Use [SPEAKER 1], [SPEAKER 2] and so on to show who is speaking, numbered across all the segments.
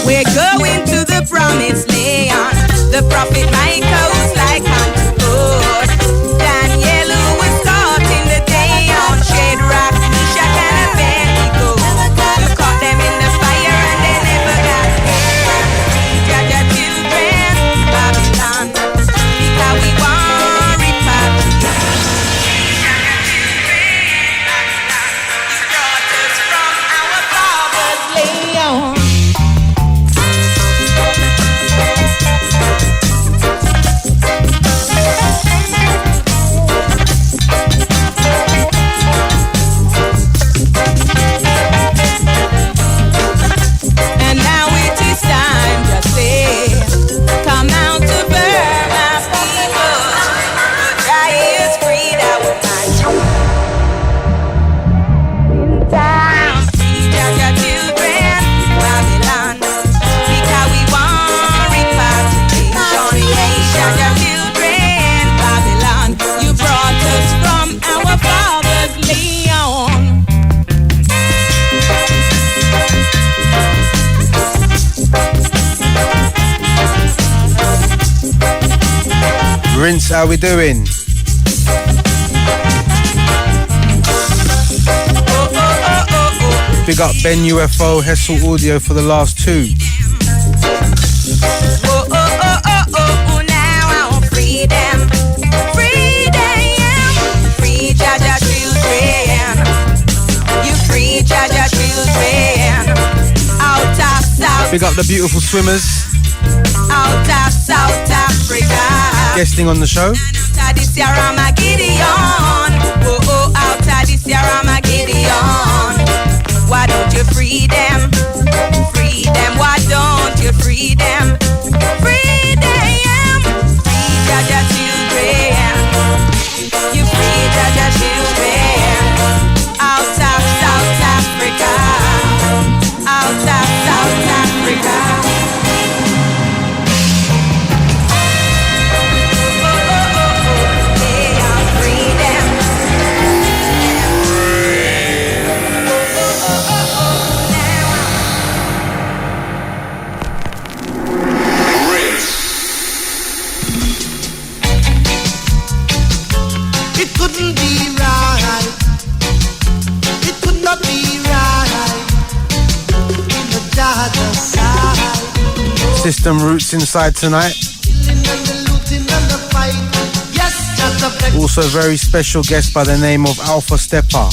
[SPEAKER 1] We're going to the promised land. The prophet Michael's like unto God. Daniel who was caught in the day on Shadrach, Meshach and Abednego. You caught them in the fire and they never got hurt. Judge your children, Babylon, because we want repatriation. You brought us from our father's land.
[SPEAKER 2] Rinse, how we doing? Big up Ben UFO, Hessel Audio for the last two.
[SPEAKER 1] Now I want freedom. Free Jaja children. You free Jaja children. Out of South.
[SPEAKER 2] Big up the beautiful swimmers.
[SPEAKER 1] Out of South Africa.
[SPEAKER 2] Guesting on the show.
[SPEAKER 1] Out of this year I'm a Gideon. Out of this year I'm a Gideon. Why don't you free them? Free them. Why don't you free them? Free them. Free Jaja children. You free Jaja children. Out of South Africa. Out of South Africa.
[SPEAKER 2] System Roots inside tonight. Also a very special guest by the name of Alpha Steppa.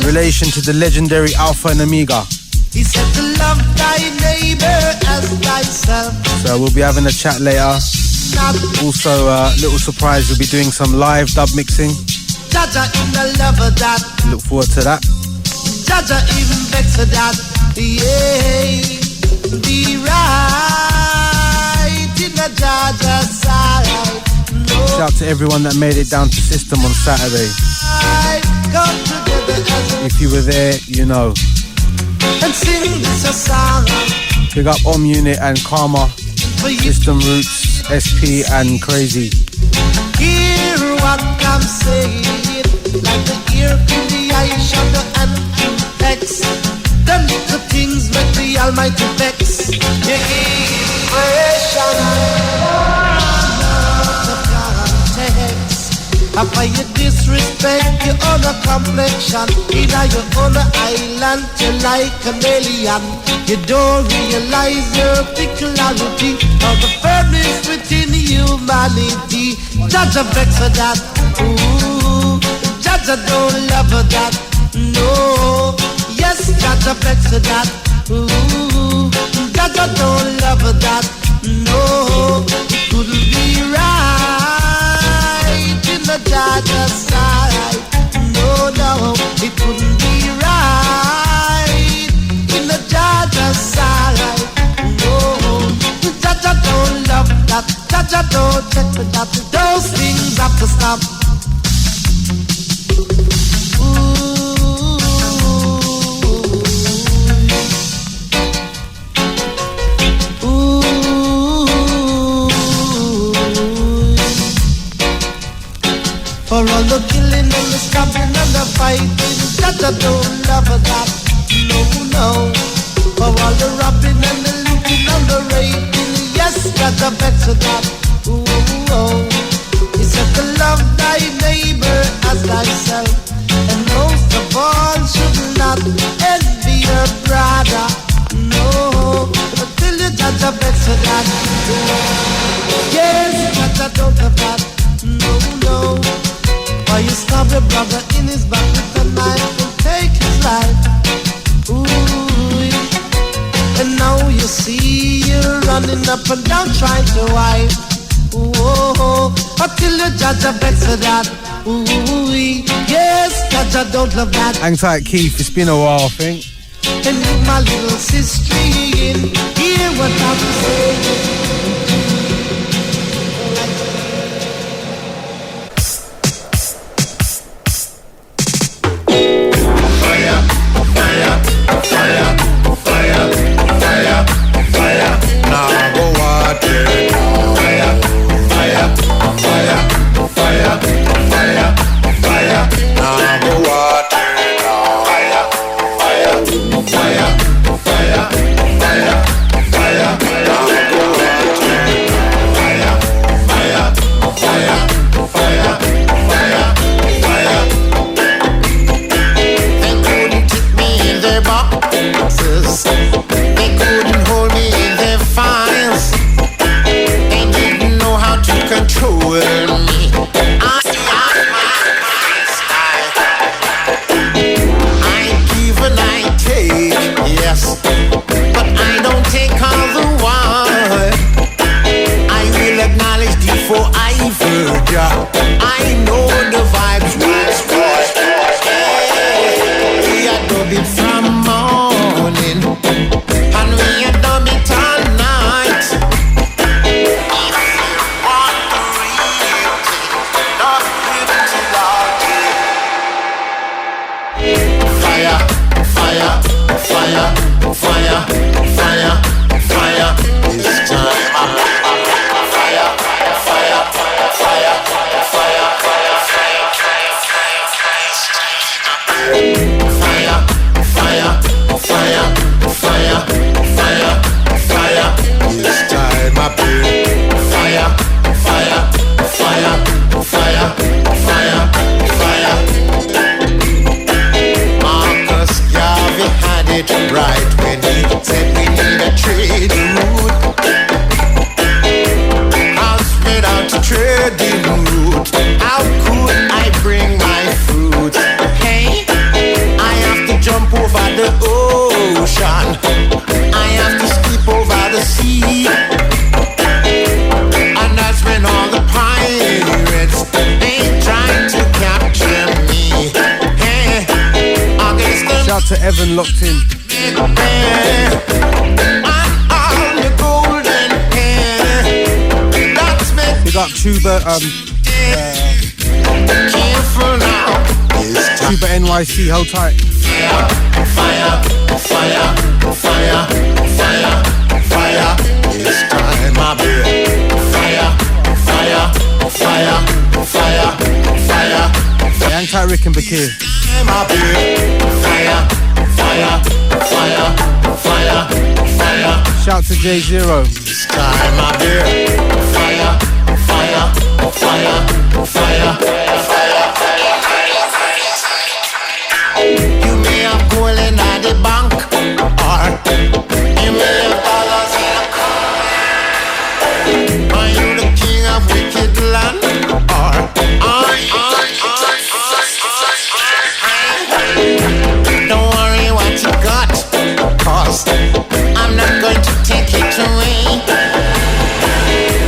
[SPEAKER 2] Relation to the legendary Alpha and Omega.
[SPEAKER 3] He said to love thy neighbor as thyself.
[SPEAKER 2] So we'll be having a chat later. Also little surprise, we'll be doing some live dub mixing. Look forward to that.
[SPEAKER 3] Jaja even begs for that. Yeah, be right in the Jaja side. No.
[SPEAKER 2] Shout out to everyone that made it down to System on Saturday. If you were there, you know.
[SPEAKER 3] And sing this a song.
[SPEAKER 2] Big up Om Unit and Karma, System Roots, SP and Crazy.
[SPEAKER 3] Hear what I'm saying, like the ear in the eye, shadow and impacts. Them little things make the Almighty vex. You give pressure, not the context. After you disrespect your own complexion, in your own island, you're like a alien. You don't realize your peculiarity of the firmness within humanity. Jaja vex for that. Ooh, Jaja don't love her that. No, yes, Jaja vex for that. Ooh, Jaja don't love her that. No, it couldn't be right in the Jaja side. No, no, it couldn't be right in the Jaja side. No, Jaja don't love that. Jaja don't check for that. Those things have to stop. For all the killing and the stabbing and the fighting, Jaja don't love that. no, no. For all the robbing and the looting and the raping, yes, Jaja bets for that. Ooh, oh. He said to love thy neighbor as thyself, and most of all should not envy your brother. No, but till you Jaja bets for that. Yes, Jaja don't have that. No, no. Why you stab your brother in his back with a knife and take his life? Ooh. And now you see you running up and down trying to wipe. Ooh, until you Jaja begs for that. Ooh, yes, Jaja don't love that.
[SPEAKER 2] Hang tight, Keith. It's been a while, I think.
[SPEAKER 3] And you, my little sister, hear what I'm saying.
[SPEAKER 2] To Evan locked in. Big up Tuba, Tuba NYC, hold tight.
[SPEAKER 3] Fire, fire, fire, fire, fire. This time I be fire, fire, fire, fire, fire.
[SPEAKER 2] Hang tight, Rick and Bakir.
[SPEAKER 3] Fire, fire, fire, fire, fire.
[SPEAKER 2] Shout to J0.
[SPEAKER 3] This time I be fire, fire, fire, fire, fire, You may have gold in the bank, or you may have dollars in a car. Are you the king of wicked land, or don't worry what you got, 'cause I'm not going to take it away.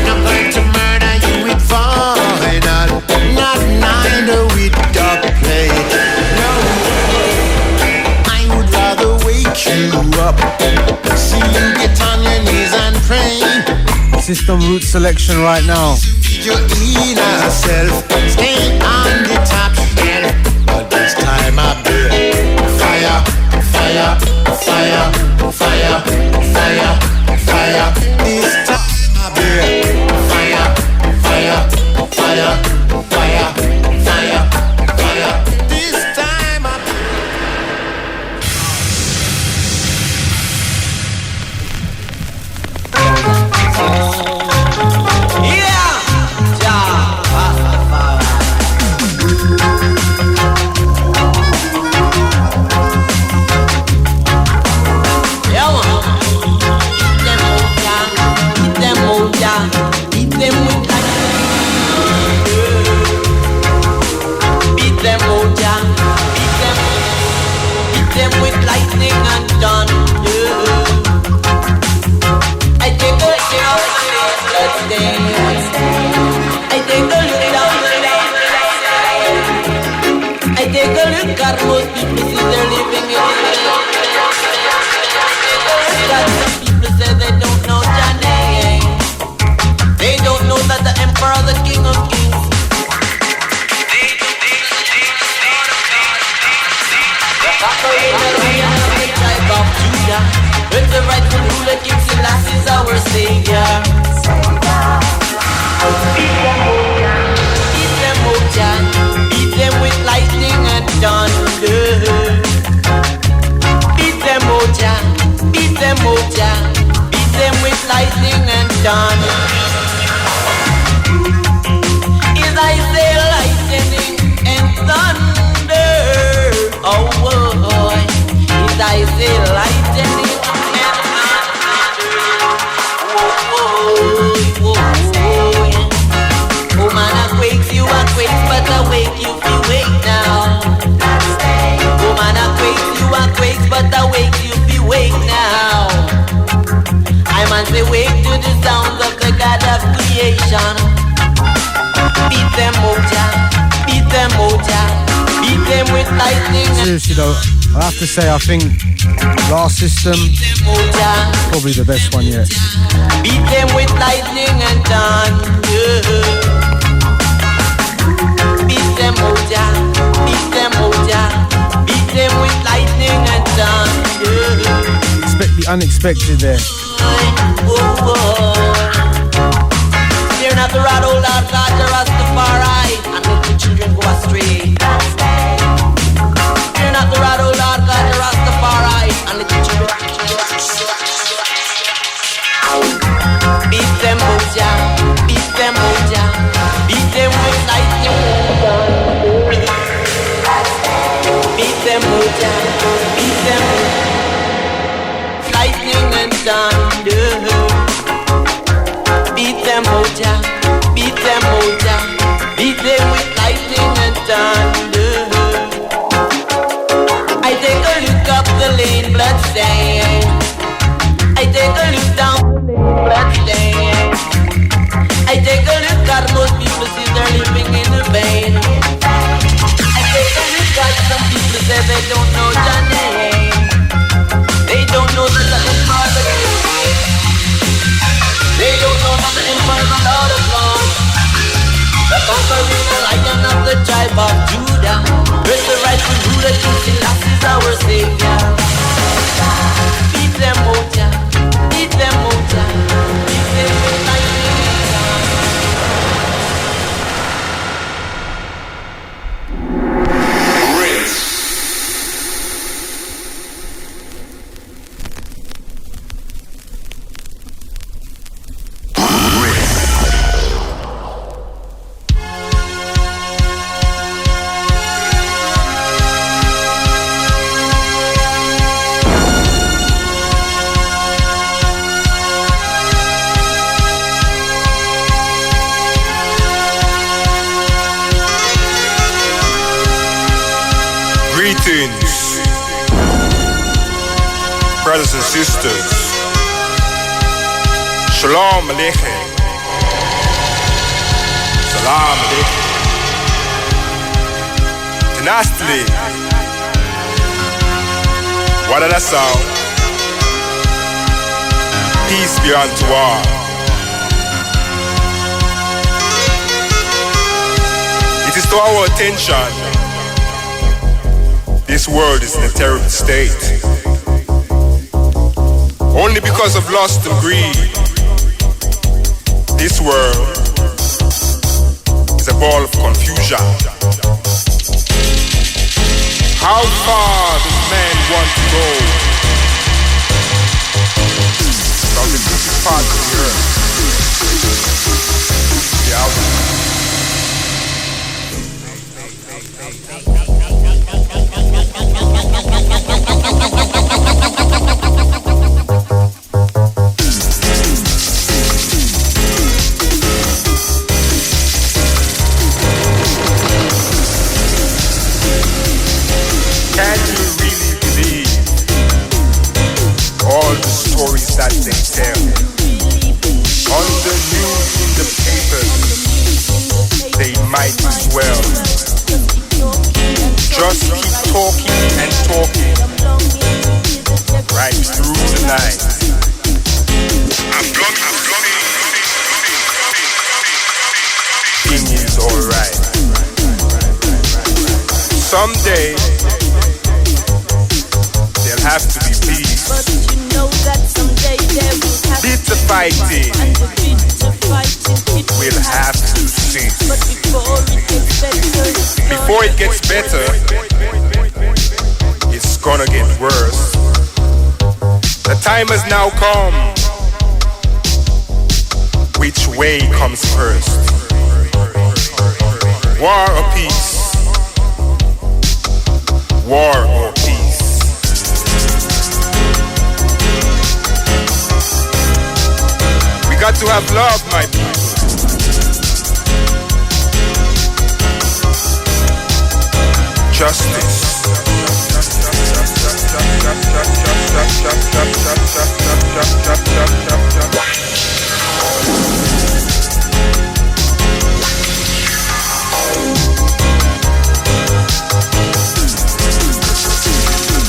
[SPEAKER 3] Not going to murder you with vinyl, not neither with dog play. No, I would rather wake you up, see you get on your knees and pray.
[SPEAKER 2] System root selection right now.
[SPEAKER 3] Your inner self, stay on the top shelf. But this time I be fire, fire, fire, fire, fire, fire. This time I be fire, fire, fire, fire, fire, fire. This time I be the lion of the tribe of Judah. With the rightful ruler, King Selassie is our Savior. Beat them, Moja. Beat them with lightning and thunder. Beat them, Moja. Beat them, Moja. Beat them with lightning and thunder. Is I say lightning and thunder? Oh boy. Is I say lightning and thunder? Oh boy. Oh man, I quakes, you are quakes, but I wake you feel wake now. Oh man, I quakes, you are quakes, but I wake you feel wake now. I man say wake to the sounds of the God of creation. Beat them, Moja, beat them, Moja, beat them with lightning.
[SPEAKER 2] Seriously though, I have to say I think Last System, probably the best one yet.
[SPEAKER 3] Beat them with lightning and thunder. Beat them, Moja, beat them, Moja, beat them with lightning and thunder.
[SPEAKER 2] Expect the unexpected there.
[SPEAKER 3] Fear not the rod, O Lord God, the Rastafari, and let the children go astray. Fear not the rod, O Lord God, the Rastafari, and let the children go astray. Beat them, Moja, beat them, Moja, beat them with lightning. Beat them, Moja, beat them with lightning and thunder. Beat them, Moja, beat them, Moja, beat them with lightning and thunder. I take a look up the lane, blood stain. I take a look down the lane, blood stain. I take a look at most people see they're living in the vein. I take a look at some people say they don't know your name. They don't know the Father. They don't know nothing for the Lord of Lords, the conquering lion of the tribe of Judah. With the rightful ruler, King Selassie is our Savior. Beat them, Moja, beat them, Moja, beat them with lightning and thunder.
[SPEAKER 4] Greetings, brothers and sisters. Shalom Aleichem. Salam Aleichem. Tenacity. What did I sound? Peace be unto all. It is to our attention. This world is in a terrible state. Only because of lust and greed. This world is a ball of confusion. How far does man want to go from the deepest part of the earth? Can you really believe all the stories that they tell? On the news, in the papers, they might as well just keep talking and talking right through the night. Opinions alright. Someday have to be peace.
[SPEAKER 5] But you know that someday there will have
[SPEAKER 4] Bitter fighting
[SPEAKER 5] and the bitter fighting
[SPEAKER 4] will have to cease.
[SPEAKER 5] But before it gets better,
[SPEAKER 4] it's gonna get worse. The time has now come. Which way comes first? War or peace? War or peace? We got to have love, my people. Justice.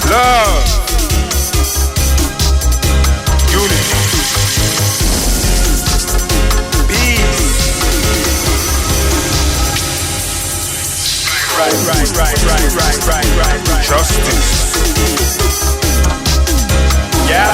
[SPEAKER 4] Love, unity, peace. Right. Justice. Yeah.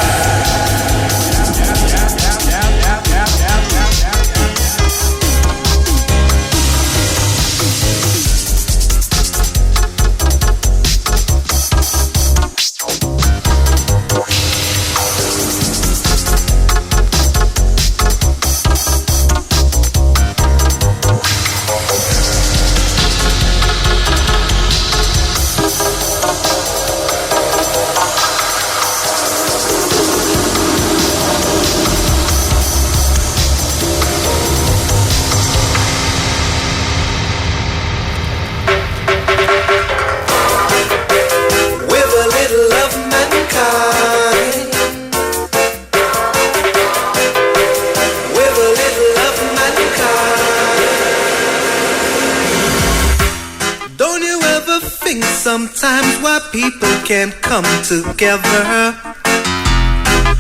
[SPEAKER 3] Sometimes why people can't come together,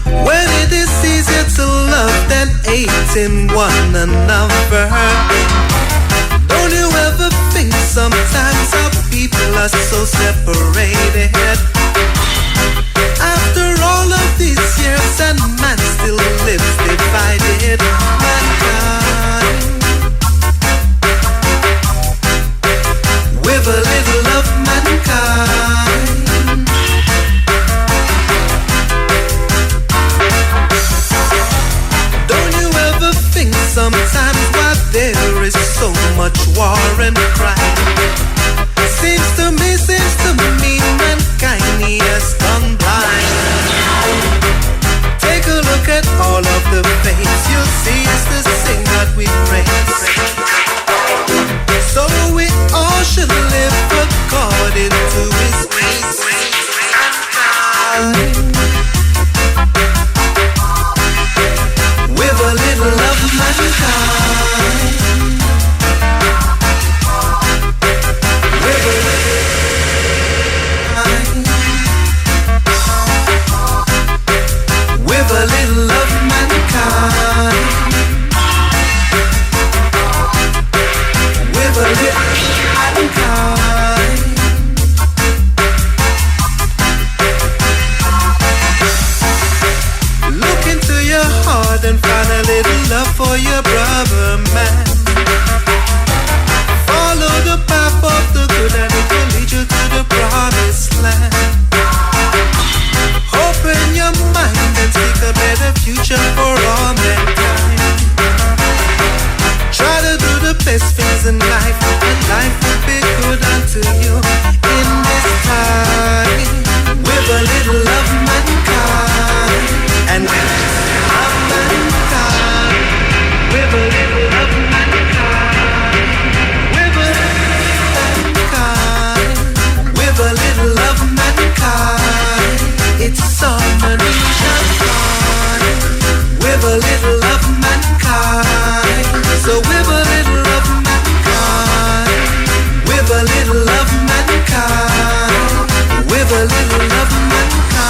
[SPEAKER 3] when it is easier to love than hating one another. Don't you ever think sometimes how people are so separated? After all of these years and man still lives divided. Mankind, with a little of mankind. Don't you ever think sometimes why there is so much war and crime? Seems to me mankind has gone blind. Take a look at all of the faiths, you'll see it's the same that we praise. So we all should live according to His ways. With a little of mankind. With a little with a little of mankind. With a little mankind. Look into your heart and find a little love for your brother, man. Follow the path of the good and it will lead you to the promised land. Open your mind and seek a better future for all mankind. Try to do the best things in life, and life will be good unto you in this time. With a little of mankind, and with a little of mankind, with a little of mankind, with a little mankind, with a little of mankind. It's harmonization with a little of mankind. So with a little of mankind, with a little of mankind, with a little of mankind.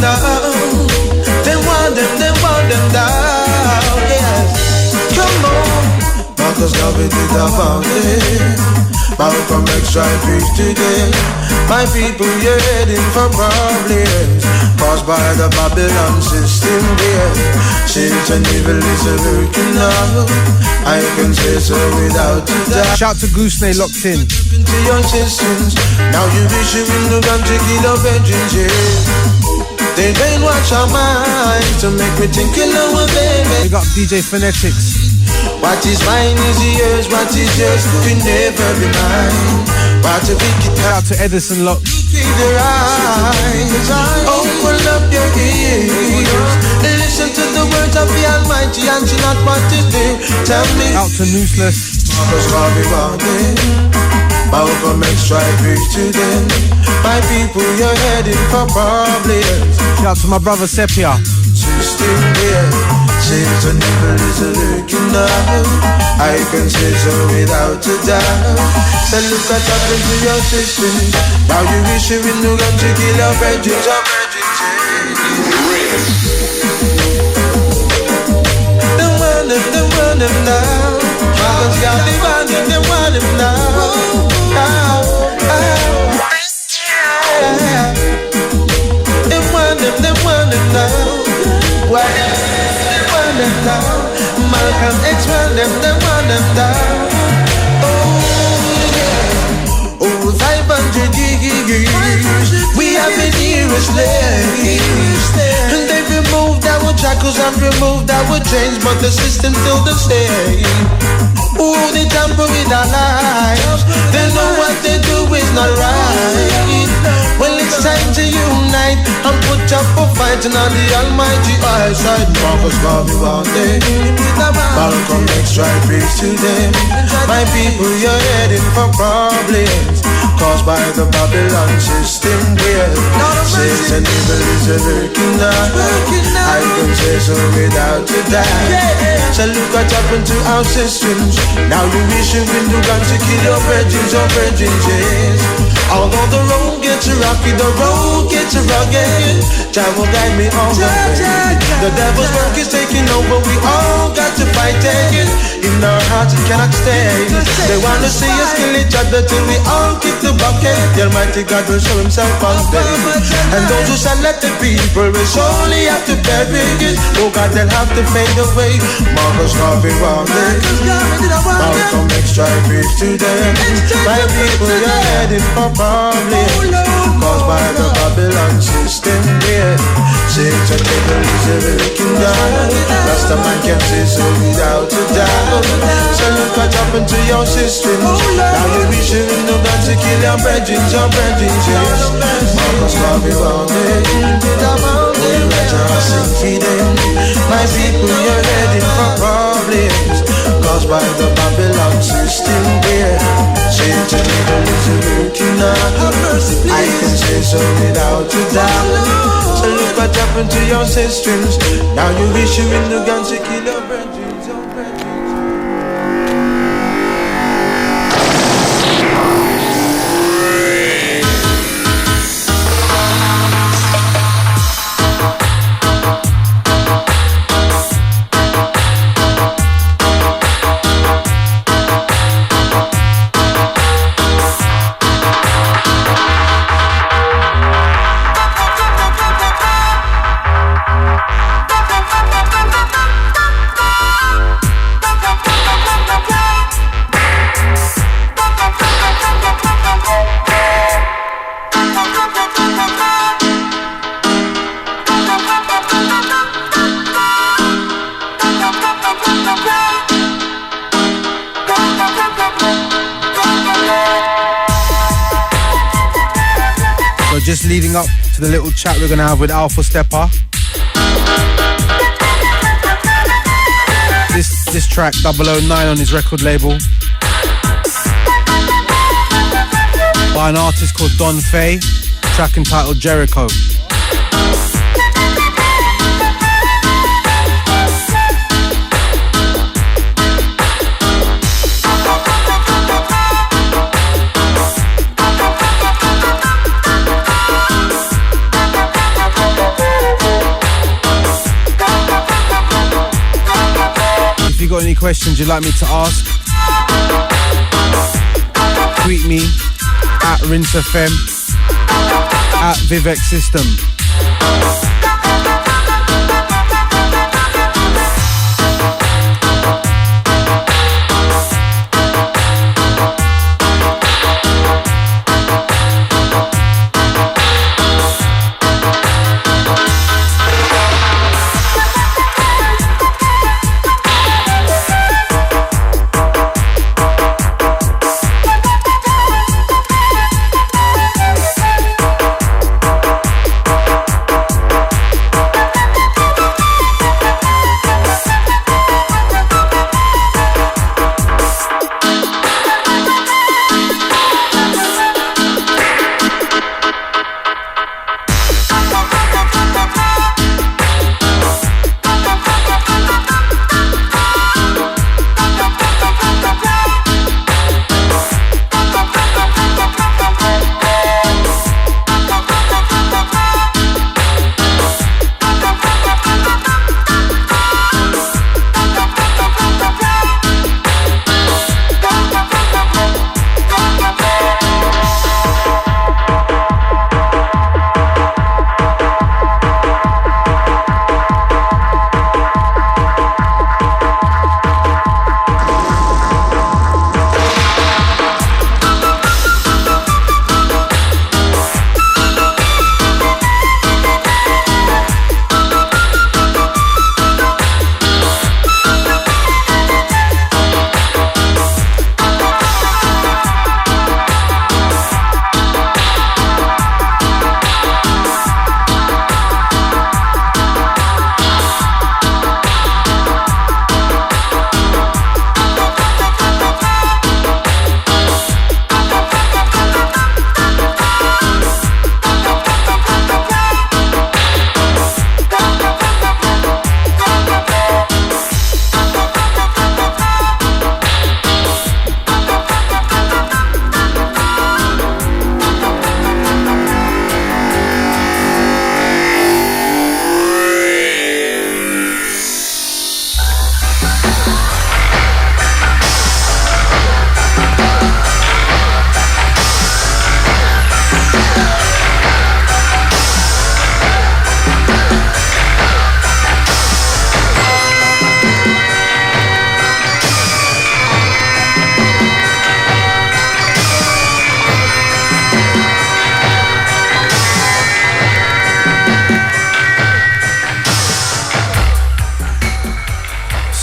[SPEAKER 3] down. They want them down, yes. Come on, Marcus Garvey did about it. Malcolm X tried preach today. My people, you're heading for problems caused by the Babylon system, yeah. Satan evil is lurking now. I can say so without a doubt.
[SPEAKER 2] Shout to Goosenay locked in.
[SPEAKER 3] To your systems, now you wish you in the gun to kill our virgins, yeah. They brainwash our minds to make me think you know a baby.
[SPEAKER 2] We got DJ Phonetics.
[SPEAKER 3] What is mine is yours, what is yours could never be mine. What a wicked
[SPEAKER 2] Shout out to Edison Lock.
[SPEAKER 3] your eyes, open up your ears. Listen to the words of the Almighty and see not what to do. Tell me.
[SPEAKER 2] Out to Nooseless.
[SPEAKER 3] Marcus Garvey wanted. Malcolm X tried preach to them. My people, you're heading for problems.
[SPEAKER 2] Shout out to my brother Sepia.
[SPEAKER 3] System here, Satan evil is lurking now. I can say so without a doubt. So look what happened to your system. Now you wish you in the gun to kill your virgins, your virgins. They want them now. Marcus Garvey wanted, they want them now. They want them now. Why they want them down? Malcolm X want them, they want them down. Oh yeah. Oh, 500 years we have been here as slaves, and they've removed our shackles and removed our chains, but the system's still the same. Oh, they tamper with our lives. They know what they do is not right. Well, it's time to unite and put up a fight and on the Almighty eyesight. Marcus Garvey wanted. Malcolm X tried preach to them. My people, you're heading for problems caused by the Babylon system. Where Satan evil is lurking now. I can say so without a doubt. So look what happened to our systems. Now you wish you in the gun to kill your virgins, yes. Although the road gets rocky, the road gets rugged, Jah will guide me all the way. The devil's work is taking over, we all got to fight it. In our hearts it cannot stay. They want to see us kill each other till we all kick the bucket. The Almighty God will show himself one day. And those who shall let the people will surely have to bury it. Oh God, they'll have to fade away. Marcus Garvey wanted. Malcolm X tried preach to them. My people are heading for problems caused by the Babylon system, yeah. Satan evil is lurking down. Last time I can say so without a doubt. So look what happened to your system. Now you wish you in the gun to kill your virgins, yes. Marcus Garvey wanted. We rejoice and feed them. My people, you're heading for problems caused by the Babylon system, yeah. Satan evil is lurking now. I can say so without a doubt. So look what happened to your systems. Now you wish you in the gun to kill your virgins, your virgins.
[SPEAKER 2] Just leading up to the little chat we're gonna have with Alpha Steppa. This track 009 on his record label by an artist called Don Faye, track entitled Jericho. any questions you'd like me to ask, tweet me at RinseFM, at V.I.V.E.K System.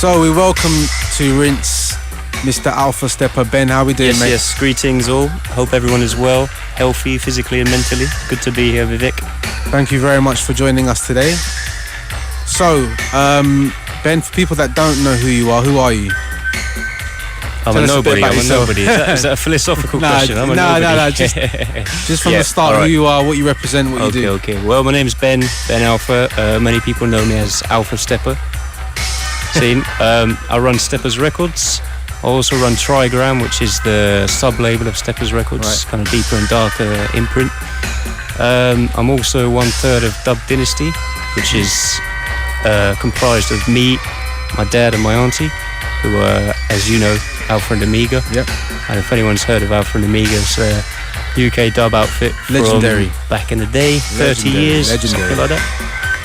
[SPEAKER 2] So we welcome to Rinse Mr. Alpha Steppa. Ben, how we doing, mate?
[SPEAKER 6] Yes, greetings all. Hope everyone is well, healthy, physically and mentally. Good to be here, V.I.V.E.K.
[SPEAKER 2] Thank you very much for joining us today. So, Ben, for people that don't know who you are you?
[SPEAKER 6] I'm a nobody. Is that a philosophical question? I'm a nobody.
[SPEAKER 2] No. Just from the start,
[SPEAKER 6] right.
[SPEAKER 2] Who you are, what you represent, what you do.
[SPEAKER 6] Okay. Well, my name's Ben Alpha. Many people know me as Alpha Steppa. I run Steppas Records. I also run Trigram, which is the sub-label of Steppas Records, right. Kind of deeper and darker imprint. I'm also 1/3 of Dub Dynasty, which is comprised of me, my dad and my auntie, who are, as you know, Alpha and Omega.
[SPEAKER 2] Yep.
[SPEAKER 6] And if anyone's heard of Alpha and Omega, it's a UK dub outfit
[SPEAKER 2] legendary
[SPEAKER 6] from back in the day, 30 years, something like that.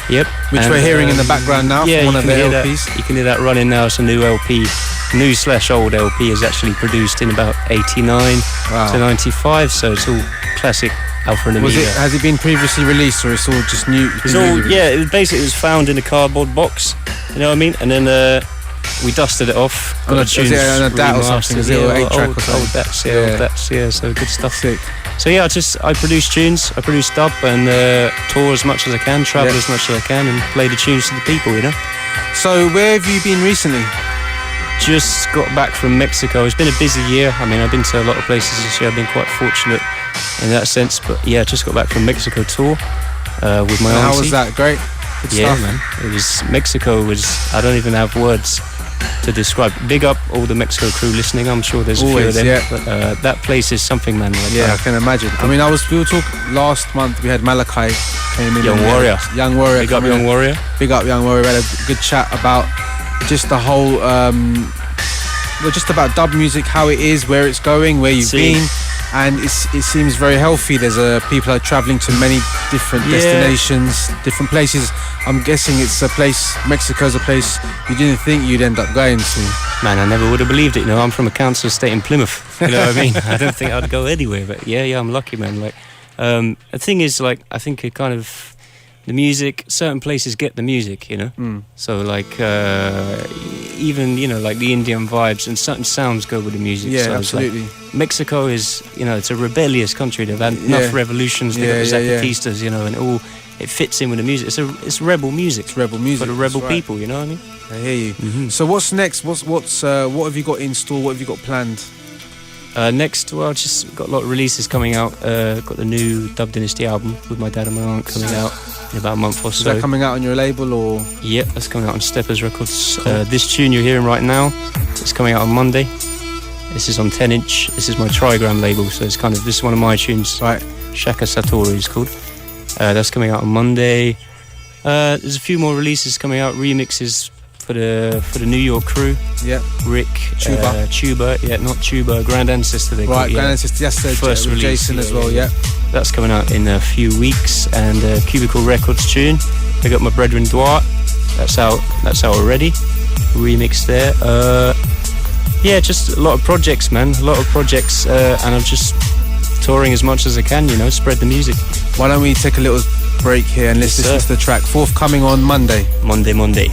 [SPEAKER 6] Yep.
[SPEAKER 2] Which we're hearing in the background now from one of their LPs.
[SPEAKER 6] You can hear that running now. It's a new LP. New/old LP is actually produced in about 89 to 95, so it's all classic Alpha and Omega.
[SPEAKER 2] Has it been previously released, or it's all just new?
[SPEAKER 6] It's all, it was found in a cardboard box, you know what I mean? And then we dusted it off.
[SPEAKER 2] Is it an DAT or something? Is it an 8-track or something?
[SPEAKER 6] Old DATs, so good stuff.
[SPEAKER 2] Sick.
[SPEAKER 6] So yeah, I produce tunes, I produce dub and tour as much as I can, travel as much as I can and play the tunes to the people, you know.
[SPEAKER 2] So where have you been recently?
[SPEAKER 6] Just got back from Mexico. It's been a busy year. I mean, I've been to a lot of places this year. I've been quite fortunate in that sense. But yeah, just got back from Mexico tour with my auntie.
[SPEAKER 2] How was that? Great? Good stuff,
[SPEAKER 6] man. Mexico was, I don't even have words to describe. Big up all the Mexico crew listening. I'm sure there's
[SPEAKER 2] always,
[SPEAKER 6] a few of them.
[SPEAKER 2] Yeah.
[SPEAKER 6] But that place is something, man.
[SPEAKER 2] I can imagine. I mean, we were talking last month. We had Malachi came in.
[SPEAKER 6] Young Warrior.
[SPEAKER 2] Big up Young Warrior. We had a good chat about just the whole well, just about dub music, how it is, where it's going, where you've been, and it seems very healthy. There's people are traveling to many different destinations, different places. I'm guessing it's a place, Mexico's a place you didn't think you'd end up going to.
[SPEAKER 6] Man, I never would have believed it. You know, I'm from a council estate in Plymouth. You know what I mean? I don't think I'd go anywhere, but yeah, I'm lucky, man. Like, the thing is, like, I think it kind of, the music, certain places get the music, you know? So, like, even, you know, like the Indian vibes and certain sounds go with the music.
[SPEAKER 2] Yeah,
[SPEAKER 6] so
[SPEAKER 2] absolutely.
[SPEAKER 6] Like, Mexico is, you know, it's a rebellious country. They've had enough revolutions, they've got the Zapatistas, you know, and it fits in with the music. It's rebel music.
[SPEAKER 2] It's rebel music.
[SPEAKER 6] For the rebel people, you know what I mean?
[SPEAKER 2] I hear you. So what's next? What have you got in store? What have you got planned?
[SPEAKER 6] Next, well, just got a lot of releases coming out. Got the new Dub Dynasty album with my dad and my aunt coming out in about a month or so.
[SPEAKER 2] Is that coming out on your label or?
[SPEAKER 6] Yep, that's coming out on Steppas Records. Cool. This tune you're hearing right now is coming out on Monday. This is on 10-inch. This is my Trigram label, so it's kind of, this is one of my tunes.
[SPEAKER 2] Right.
[SPEAKER 6] Shaka Satori is called. That's coming out on Monday. There's a few more releases coming out, remixes for the New York crew.
[SPEAKER 2] Yeah.
[SPEAKER 6] Rick, Tuba, not Tuba, Grand Ancestor. They
[SPEAKER 2] right, Grand Ancestor. Yes,
[SPEAKER 6] first release,
[SPEAKER 2] Jason as well. Yeah.
[SPEAKER 6] That's coming out in a few weeks. And Cubicle Records tune. I got my brethren Duarte. That's out already. Remix there. Yeah, just a lot of projects, man. A lot of projects, and I'm just touring as much as I can. You know, spread the music.
[SPEAKER 2] Why don't we take a little break here and let's listen to the track forthcoming on Monday.
[SPEAKER 6] Monday.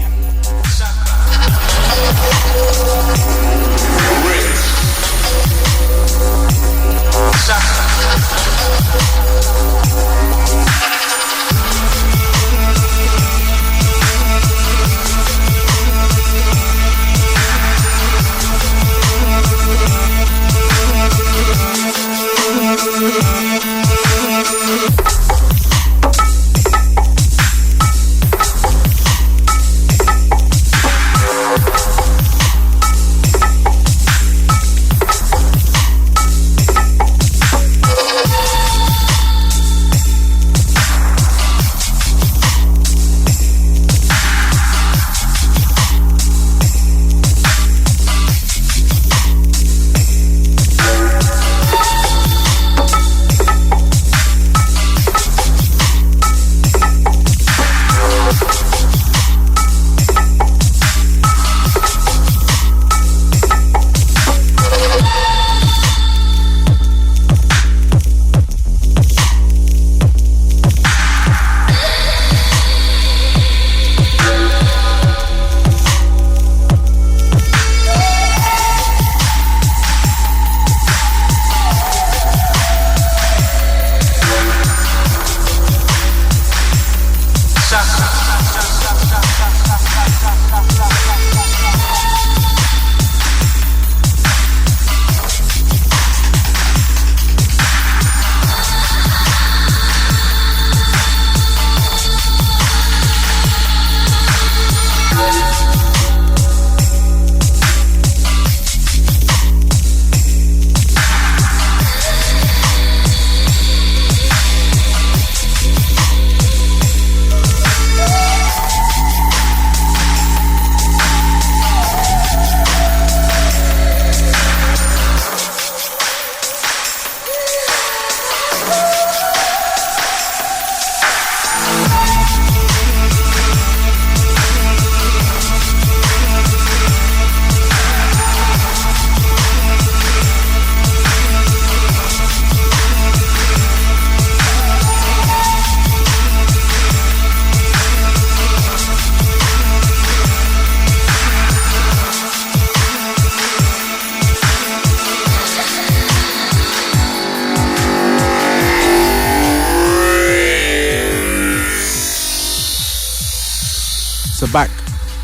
[SPEAKER 2] So back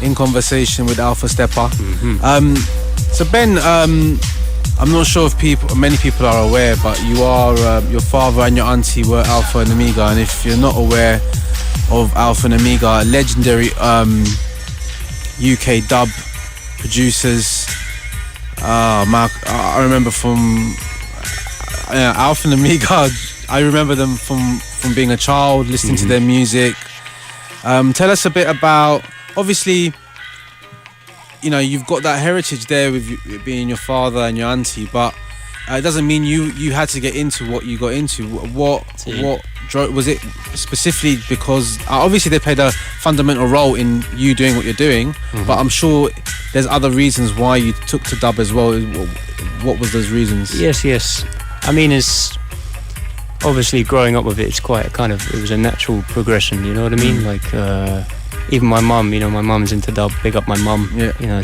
[SPEAKER 2] in conversation with Alpha Steppa. So Ben, I'm not sure if many people are aware, but you are your father and your auntie were Alpha and Omega, and if you're not aware of Alpha and Omega, legendary UK dub producers. I remember from Alpha and Omega. I remember them from being a child, listening to their music. Tell us a bit about, obviously, you know, you've got that heritage there with you, being your father and your auntie, but it doesn't mean you had to get into what you got into. What was it specifically? Because obviously they played a fundamental role in you doing what you're doing, but I'm sure there's other reasons why you took to dub as well. What was those reasons?
[SPEAKER 6] Yes. I mean, it's obviously growing up with it. It's quite a kind of, it was a natural progression. You know what I mean? Like even my mum. You know, my mum's into dub. Big up my mum. Yeah. You know,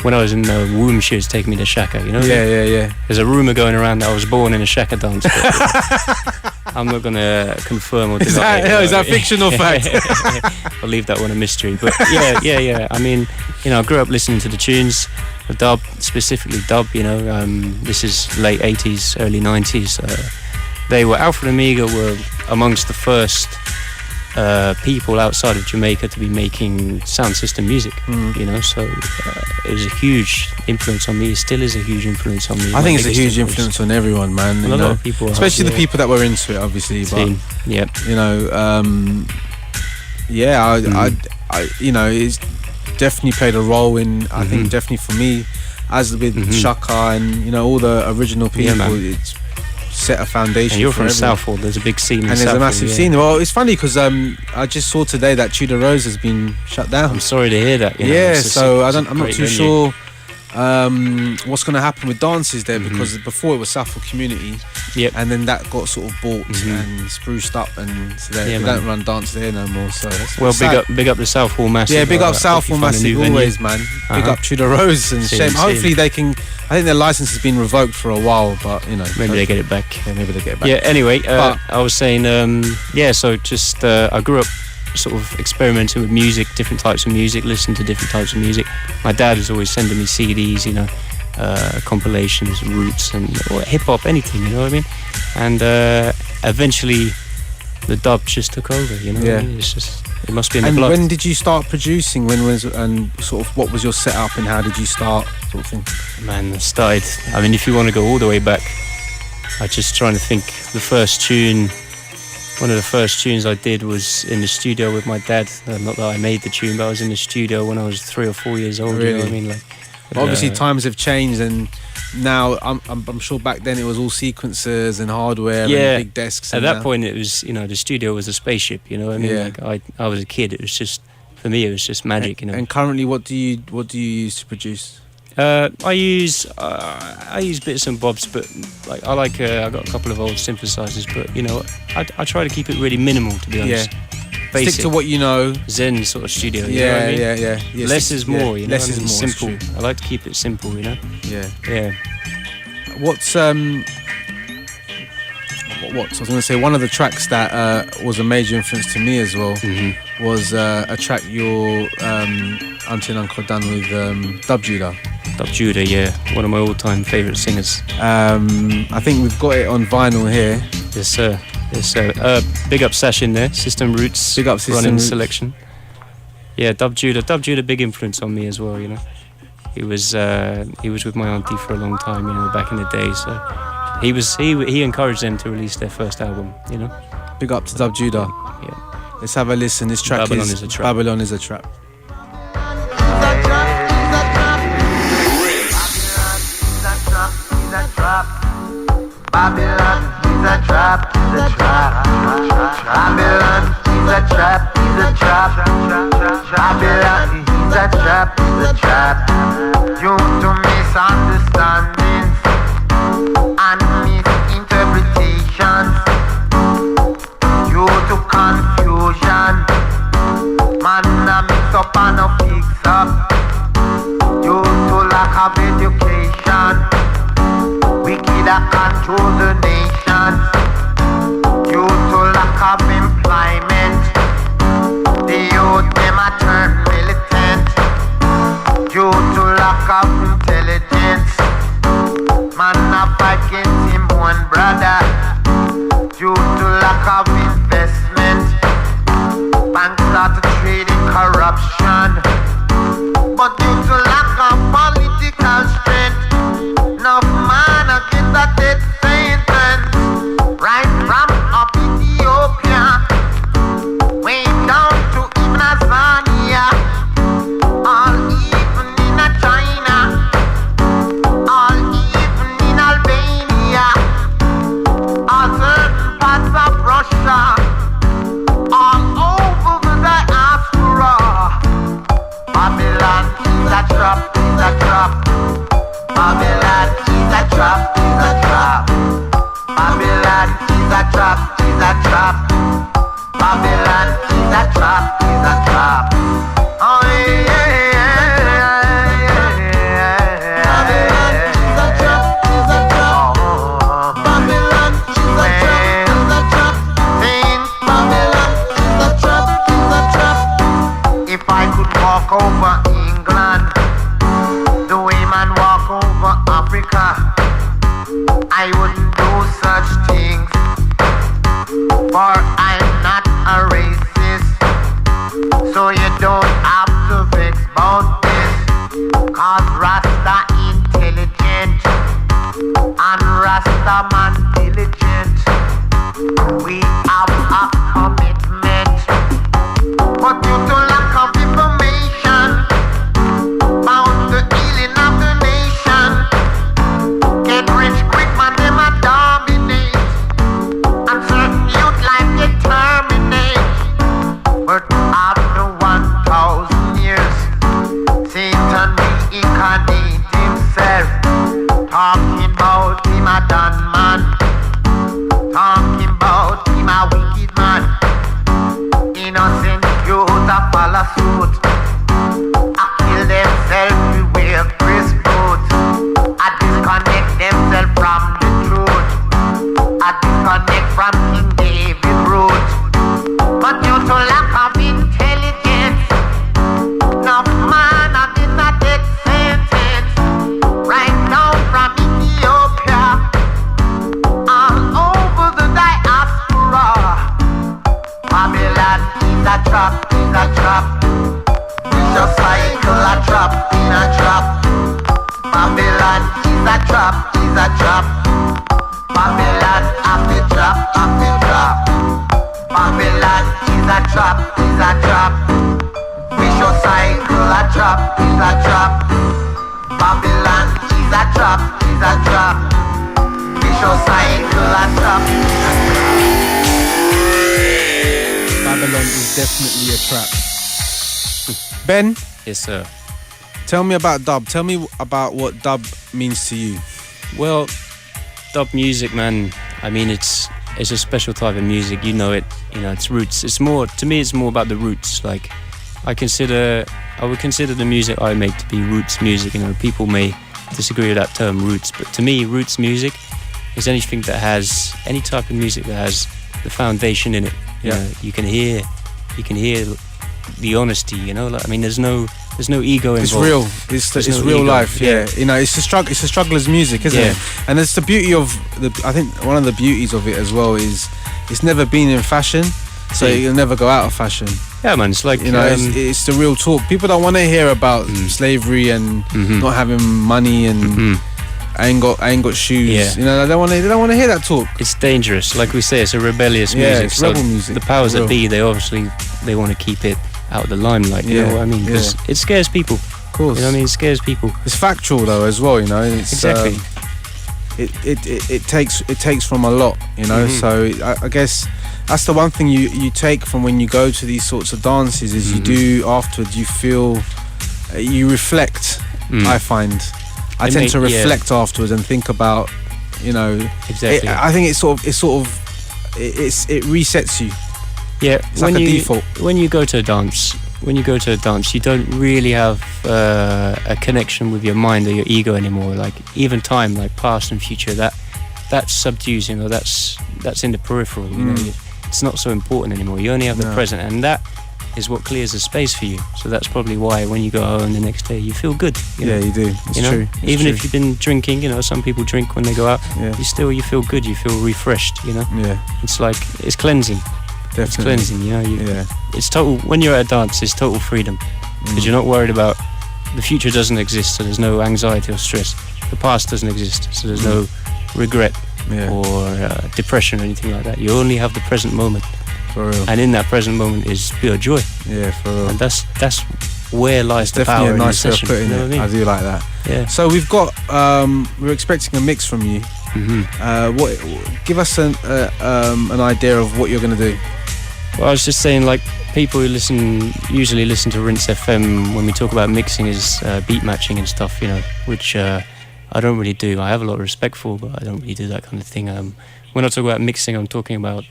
[SPEAKER 6] when I was in the womb, she was taking me to Shaka. You know.
[SPEAKER 2] Yeah.
[SPEAKER 6] There's a rumor going around that I was born in a Shaka dance. I'm not gonna confirm or deny it.
[SPEAKER 2] Is that fiction or fact?
[SPEAKER 6] I'll leave that one a mystery. But yeah. I mean, you know, I grew up listening to the tunes, the dub, specifically dub. You know, this is late 80s, early 90s. They were, Alpha and Omega were amongst the first people outside of Jamaica to be making sound system music. You know, so it was a huge influence on me. It still is a huge influence on me.
[SPEAKER 2] I think it's a huge influence on everyone, man.
[SPEAKER 6] And a lot of people,
[SPEAKER 2] especially the people that were into it, obviously. But you know, I you know, it's definitely played a role in. I think definitely for me, as with Shaka and you know all the original people, it's set a foundation.
[SPEAKER 6] And you're from
[SPEAKER 2] everyone.
[SPEAKER 6] Southall. There's a big scene.
[SPEAKER 2] And there's a massive scene. Well, it's funny because I just saw today that Tudor Rose has been shut down.
[SPEAKER 6] I'm sorry to hear that. You know,
[SPEAKER 2] yeah, so I'm not too sure what's going to happen with dances there because before it was Southall Community, and then that got sort of bought and spruced up, and so they don't run dance there no more. So
[SPEAKER 6] well, big up the Southall Massive.
[SPEAKER 2] Yeah, big up Southall Massive always, man. Big up Tudor Rose and shame. Hopefully they can. I think their license has been revoked for a while, but you know,
[SPEAKER 6] maybe they get it back.
[SPEAKER 2] Yeah, maybe they get it back.
[SPEAKER 6] Yeah. Anyway, I was saying, so just I grew up sort of experimenting with music, different types of music, listening to different types of music. My dad was always sending me CDs, you know, compilations, roots, and hip hop, anything, you know what I mean? And eventually, the dub just took over, you know.
[SPEAKER 2] Yeah.
[SPEAKER 6] It's just, it must be in the
[SPEAKER 2] and
[SPEAKER 6] blood.
[SPEAKER 2] when did you start producing? And sort of what was your setup and how did you start, sort of thing?
[SPEAKER 6] Man, I started. I mean, if you want to go all the way back, I just trying to think. The first tune. One of the first tunes I did was in the studio with my dad. Not that I made the tune, but I was in the studio when I was 3 or 4 years old.
[SPEAKER 2] Really?
[SPEAKER 6] You know what I mean? Like,
[SPEAKER 2] obviously, times have changed, and now I'm sure back then it was all sequencers and hardware and big desks.
[SPEAKER 6] At that point, it was, you know, the studio was a spaceship. You know what I mean?
[SPEAKER 2] Yeah.
[SPEAKER 6] Like I was a kid. It was just, for me, it was just magic. You know.
[SPEAKER 2] And currently, what do you use to produce?
[SPEAKER 6] I use bits and bobs, but like I got a couple of old synthesizers, but you know, I try to keep it really minimal, to be honest. Basic.
[SPEAKER 2] Stick to what you know.
[SPEAKER 6] Zen sort of studio. You know what I mean?
[SPEAKER 2] Yeah.
[SPEAKER 6] Less is more. You know,
[SPEAKER 2] less is more.
[SPEAKER 6] Simple. I like to keep it simple. You know. Yeah.
[SPEAKER 2] What's I was going to say, one of the tracks that was a major influence to me as well was a track your auntie and uncle done with Dub Judah.
[SPEAKER 6] Dub Judah, yeah, one of my all-time favourite singers.
[SPEAKER 2] I think we've got it on vinyl here.
[SPEAKER 6] Yes, sir. Big up Sash in there, System Roots.
[SPEAKER 2] Big up System
[SPEAKER 6] running
[SPEAKER 2] Roots.
[SPEAKER 6] selection. Yeah, Dub Judah, big influence on me as well. You know, he was with my auntie for a long time. You know, back in the day. So he encouraged them to release their first album. You know.
[SPEAKER 2] Big up to Dub Judah.
[SPEAKER 6] Yeah.
[SPEAKER 2] Let's have a listen. This track
[SPEAKER 6] Babylon is a trap.
[SPEAKER 2] Babylon is a trap.
[SPEAKER 3] Babylon is a trap, is a trap. Babylon is a trap, is a trap. Babylon is a trap, is a trap. Due to misunderstandings and misinterpretations, due to confusion, man a mix up and a fix up. Due to lack of education, wicked a control the nation. Due to lack of employment, the youth them a turn militant. Due to lack of intelligence, is a trap, is a trap. Babylon is a trap, is a trap. Oh yeah, Babylon is a trap, is a trap. Babylon is a trap, is a trap. Babylon is a trap, is a trap. If I could walk over England, the way man walk over Africa, I wouldn't do such things, for I'm not a racist. So you don't have to vex about this, cause Rasta intelligent and Rasta man diligent. We have a commitment, but due to lack of information, bound the healing of the nation. Get rich quick, man, them a dominate, and certain youth life get terminate. But after 1,000 years, Satan reincarnate himself, talking about him a done man, talking about him a wicked man. Innocent youth a follow suit, a kill themselves to wear crisp boots, a disconnect themselves from the truth, a disconnect from King David root. But due to lack of intelligence, no man a did not take sentence. Right down from Ethiopia, all over the diaspora. Babylon is a trap, is a trap. Vicious cycle a trap, in a trap. Babylon is a trap, is a trap. Babylon a trap, a trap. Babylon is a trap, is a trap. Vicious cycle a trap, is a trap. Babylon is a trap, is a trap. Vicious cycle a trap, is a trap.
[SPEAKER 2] Babylon is definitely a trap. Ben,
[SPEAKER 6] Yes, sir.
[SPEAKER 2] tell me about dub. Tell me about what dub means to you.
[SPEAKER 6] Well, dub music, man. I mean, it's a special type of music. You know it. You know, it's roots. It's more, to me, it's more about the roots. Like, I would consider the music I make to be roots music. You know, people may disagree with that term, roots, but to me, roots music is anything that has any type of music that has the foundation in it. You know, you can hear the honesty. You know, like, I mean, there's no ego involved.
[SPEAKER 2] It's real. It's
[SPEAKER 6] no
[SPEAKER 2] real
[SPEAKER 6] ego.
[SPEAKER 2] life. Yeah. You know, it's a struggle. It's a struggler's music, isn't it? And it's the beauty of I think one of the beauties of it as well is it's never been in fashion, so it'll never go out of fashion.
[SPEAKER 6] Yeah, man. It's like,
[SPEAKER 2] you know, it's the real talk. People don't want to hear about slavery and not having money and I ain't got shoes.
[SPEAKER 6] Yeah.
[SPEAKER 2] You know, they don't want to hear that talk.
[SPEAKER 6] It's dangerous. Like we say, it's a rebellious music.
[SPEAKER 2] It's rebel music.
[SPEAKER 6] The powers
[SPEAKER 2] Real.
[SPEAKER 6] that be, they want to keep it out of the limelight. You know what I mean? Because it scares people.
[SPEAKER 2] Of course.
[SPEAKER 6] You know what I mean? It scares people.
[SPEAKER 2] It's factual though as well. You know. It's,
[SPEAKER 6] Exactly.
[SPEAKER 2] It takes from a lot. You know. So I guess that's the one thing you take from when you go to these sorts of dances is you do afterwards. You feel you reflect. I find. I tend to reflect afterwards and think about, you know.
[SPEAKER 6] Exactly.
[SPEAKER 2] I think it resets you.
[SPEAKER 6] Yeah.
[SPEAKER 2] It's like a default.
[SPEAKER 6] When you go to a dance, you don't really have a connection with your mind or your ego anymore. Like even time, like past and future, that subdues. You know, that's in the peripheral. You know, it's not so important anymore. You only have the present, and that is what clears the space for you. So that's probably why when you go home the next day you feel good. You know?
[SPEAKER 2] You do. It's true.
[SPEAKER 6] Even if you've been drinking, you know, some people drink when they go out.
[SPEAKER 2] Yeah.
[SPEAKER 6] You feel good. You feel refreshed. You know.
[SPEAKER 2] Yeah.
[SPEAKER 6] It's like it's cleansing.
[SPEAKER 2] Definitely.
[SPEAKER 6] It's cleansing. You know. It's total. When you're at a dance, it's total freedom because you're not worried about the future. Doesn't exist, so there's no anxiety or stress. The past doesn't exist, so there's no regret or depression or anything like that. You only have the present moment.
[SPEAKER 2] For real.
[SPEAKER 6] And in that present moment is pure joy.
[SPEAKER 2] Yeah, for real.
[SPEAKER 6] And that's where lies the
[SPEAKER 2] Definitely
[SPEAKER 6] power
[SPEAKER 2] a nice
[SPEAKER 6] in
[SPEAKER 2] way
[SPEAKER 6] the
[SPEAKER 2] of
[SPEAKER 6] session.
[SPEAKER 2] putting
[SPEAKER 6] You know
[SPEAKER 2] it.
[SPEAKER 6] what I mean?
[SPEAKER 2] I do like that.
[SPEAKER 6] Yeah.
[SPEAKER 2] So we've got we're expecting a mix from you. Give us an idea of what you're going to do.
[SPEAKER 6] Well, I was just saying, like, people who usually listen to Rinse FM when we talk about mixing is beat matching and stuff, you know, which I don't really do. I have a lot of respect for, but I don't really do that kind of thing. When I talk about mixing, I'm talking about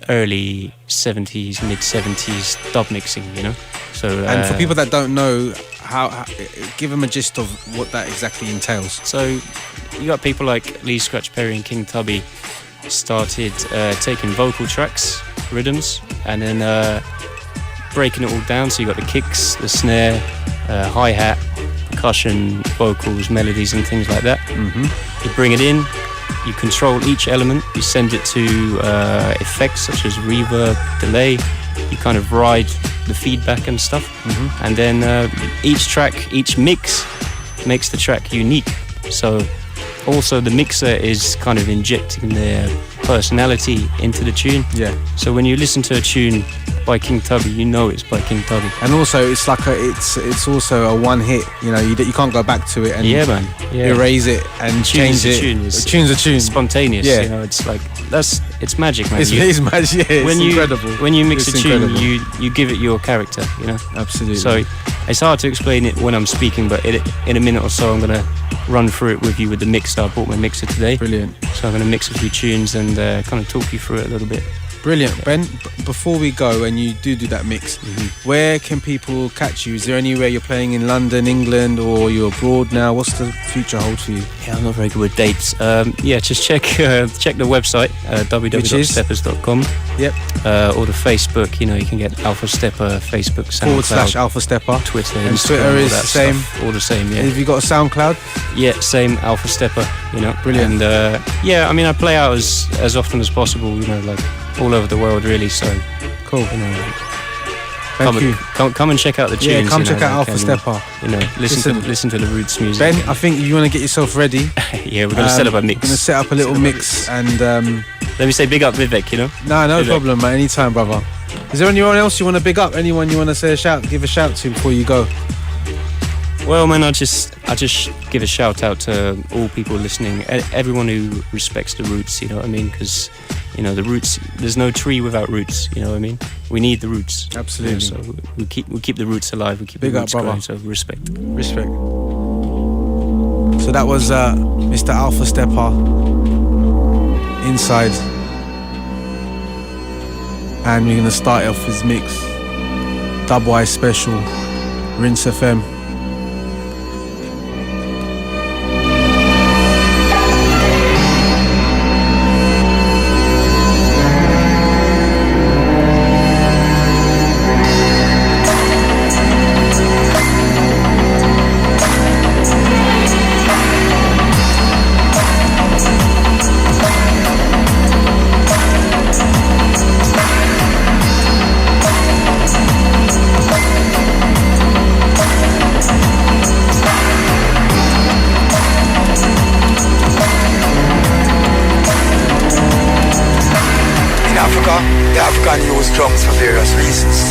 [SPEAKER 6] early 70s, mid 70s dub mixing, you know. So
[SPEAKER 2] And for people that don't know, how give them a gist of what that exactly entails.
[SPEAKER 6] So you got people like Lee Scratch Perry and King Tubby started taking vocal tracks, rhythms, and then breaking it all down. So you got the kicks, the snare, hi-hat, percussion, vocals, melodies and things like that. You bring it in, you control each element, you send it to effects such as reverb, delay, you kind of ride the feedback and stuff, and then each track, each mix makes the track unique. So also the mixer is kind of injecting their personality into the tune.
[SPEAKER 2] Yeah.
[SPEAKER 6] So when you listen to a tune by King Tubby, you know it's by King Tubby.
[SPEAKER 2] And also, it's like it's also a one hit. You know, you can't go back to it and erase it and change it.
[SPEAKER 6] A
[SPEAKER 2] tune's a tune.
[SPEAKER 6] Spontaneous.
[SPEAKER 2] Yeah.
[SPEAKER 6] You know, it's like it's magic, man.
[SPEAKER 2] It's magic. Yeah, it's incredible.
[SPEAKER 6] When you mix
[SPEAKER 2] It's
[SPEAKER 6] a tune,
[SPEAKER 2] incredible.
[SPEAKER 6] you give it your character. You know.
[SPEAKER 2] Absolutely.
[SPEAKER 6] So it's hard to explain it when I'm speaking, but in a minute or so, I'm gonna run through it with you with the mixer. I bought my mixer today.
[SPEAKER 2] Brilliant.
[SPEAKER 6] So I'm gonna mix a few tunes and kind of talk you through it a little bit.
[SPEAKER 2] Brilliant. Ben, before we go and you do that mix, where can people catch you? Is there anywhere you're playing in London, England, or you're abroad now? What's the future hold for you?
[SPEAKER 6] Yeah, I'm not very good with dates. Just check the website, www.steppas.com.
[SPEAKER 2] Yep.
[SPEAKER 6] Or the Facebook, you know, you can get Alpha Steppa, Facebook, SoundCloud,
[SPEAKER 2] / Alpha Steppa.
[SPEAKER 6] Twitter,
[SPEAKER 2] And
[SPEAKER 6] Instagram,
[SPEAKER 2] Twitter
[SPEAKER 6] all
[SPEAKER 2] is
[SPEAKER 6] that
[SPEAKER 2] the same?
[SPEAKER 6] stuff, all the same, yeah.
[SPEAKER 2] Have you got a SoundCloud?
[SPEAKER 6] Yeah, same Alpha Steppa, you know.
[SPEAKER 2] Brilliant.
[SPEAKER 6] And I mean, I play out as often as possible, you know, like all over the world, really. So
[SPEAKER 2] Cool.
[SPEAKER 6] you know,
[SPEAKER 2] Thank you.
[SPEAKER 6] come and check out the tunes.
[SPEAKER 2] Yeah, come
[SPEAKER 6] you know,
[SPEAKER 2] check out
[SPEAKER 6] like,
[SPEAKER 2] Alpha Steppa.
[SPEAKER 6] You know, listen to the roots music.
[SPEAKER 2] Ben, I think you want to get yourself ready.
[SPEAKER 6] Yeah, we're gonna set up a mix.
[SPEAKER 2] We're going to set up a little mix and...
[SPEAKER 6] Let me say big up V.I.V.E.K, you know.
[SPEAKER 2] No
[SPEAKER 6] V.I.V.E.K.
[SPEAKER 2] problem, man. Anytime, brother. Is there anyone else you want to big up? Anyone you want to say give a shout to before you go?
[SPEAKER 6] Well, man, I just give a shout out to all people listening, everyone who respects the roots. You know what I mean? Because you know the roots. There's no tree without roots. You know what I mean? We need the roots.
[SPEAKER 2] Absolutely.
[SPEAKER 6] You know, so we keep the roots alive. We keep
[SPEAKER 2] Big
[SPEAKER 6] the
[SPEAKER 2] up,
[SPEAKER 6] roots
[SPEAKER 2] brother.
[SPEAKER 6] going. So respect.
[SPEAKER 2] Respect. So that was Mr. Alpha Steppa inside, and we're gonna start off his mix, Dubwise Special, Rinse FM.
[SPEAKER 7] Drums for various reasons,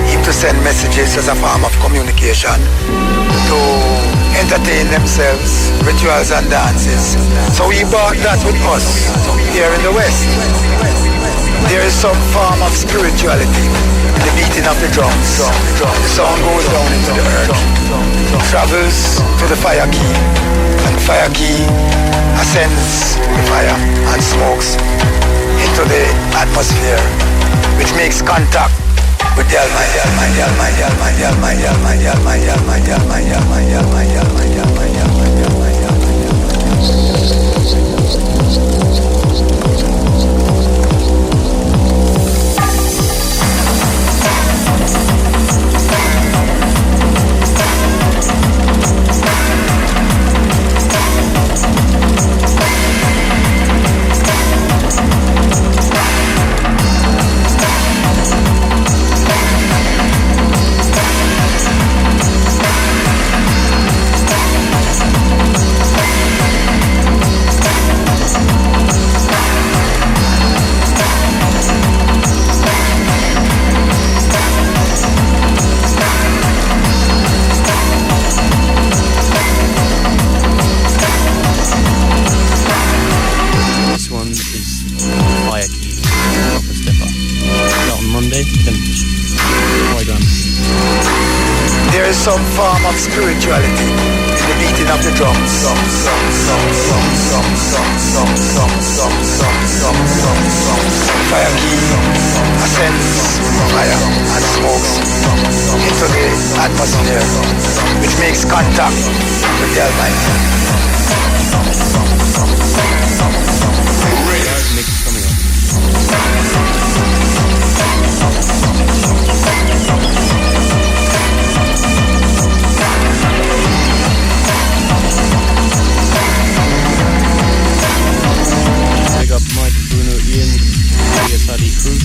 [SPEAKER 7] even to send messages as a form of communication, to entertain themselves, rituals and dances. So we brought that with us here in the West. There is some form of spirituality in the beating of the drums. The sound goes down into the earth, travels to the fire key, and the fire key ascends the fire and smokes into the atmosphere, which makes contact with the Almighty. There is some form of spirituality the beating of the drums. Fire key ascends fire and smokes into the atmosphere, which makes contact with the Almighty.
[SPEAKER 6] Mix coming up. Big up Mike, Bruno, Ian, ESRD crew.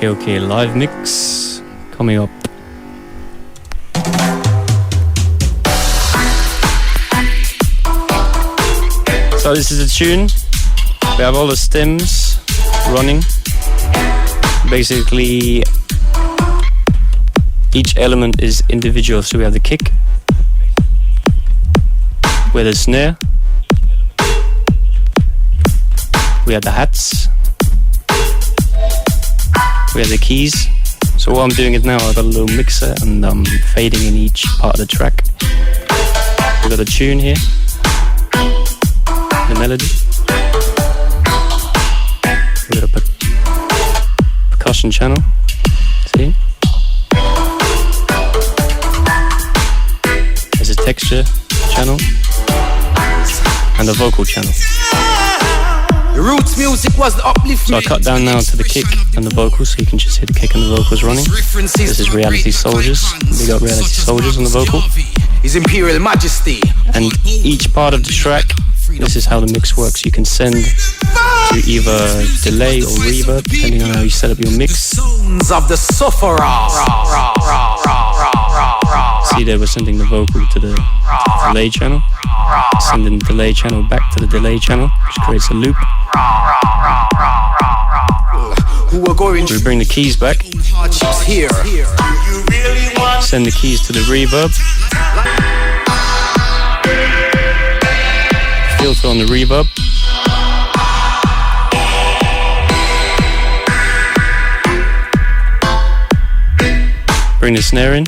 [SPEAKER 6] Okay, live mix coming up. So this is a tune. We have all the stems running. Basically, each element is individual. So we have the kick, with the snare, we have the hats, we have the keys. So while I'm doing it now, I've got a little mixer and I'm fading in each part of the track. We've got a tune here, the melody. We've got a percussion channel, see? There's a texture channel and a vocal channel.
[SPEAKER 8] The roots music was the uplift.
[SPEAKER 6] So I cut down now to the kick and the vocals, so you can just hear the kick and the vocals running. This is Reality Soldiers. We got Reality Soldiers on the vocal.
[SPEAKER 8] His Imperial Majesty.
[SPEAKER 6] And each part of the track, this is how the mix works. You can send to either delay or reverb, depending on how you set up your mix.
[SPEAKER 8] Sons of the Sufferer.
[SPEAKER 6] See there, we're sending the vocal to the delay channel, sending the delay channel back to the delay channel, which creates a loop. We bring the keys back, send the keys to the reverb, filter on the reverb, bring the snare in,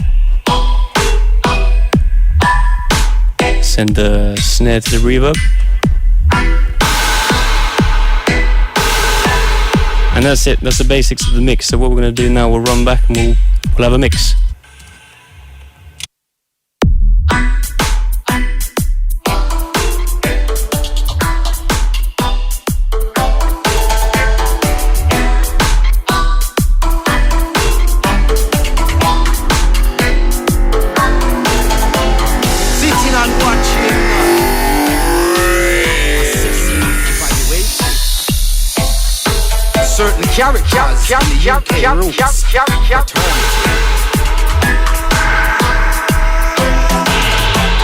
[SPEAKER 6] send the snare to the reverb, and that's it. That's the basics of the mix. So what we're going to do now, we'll run back and we'll have a mix.
[SPEAKER 8] Certain characters in the UK roots fraternity.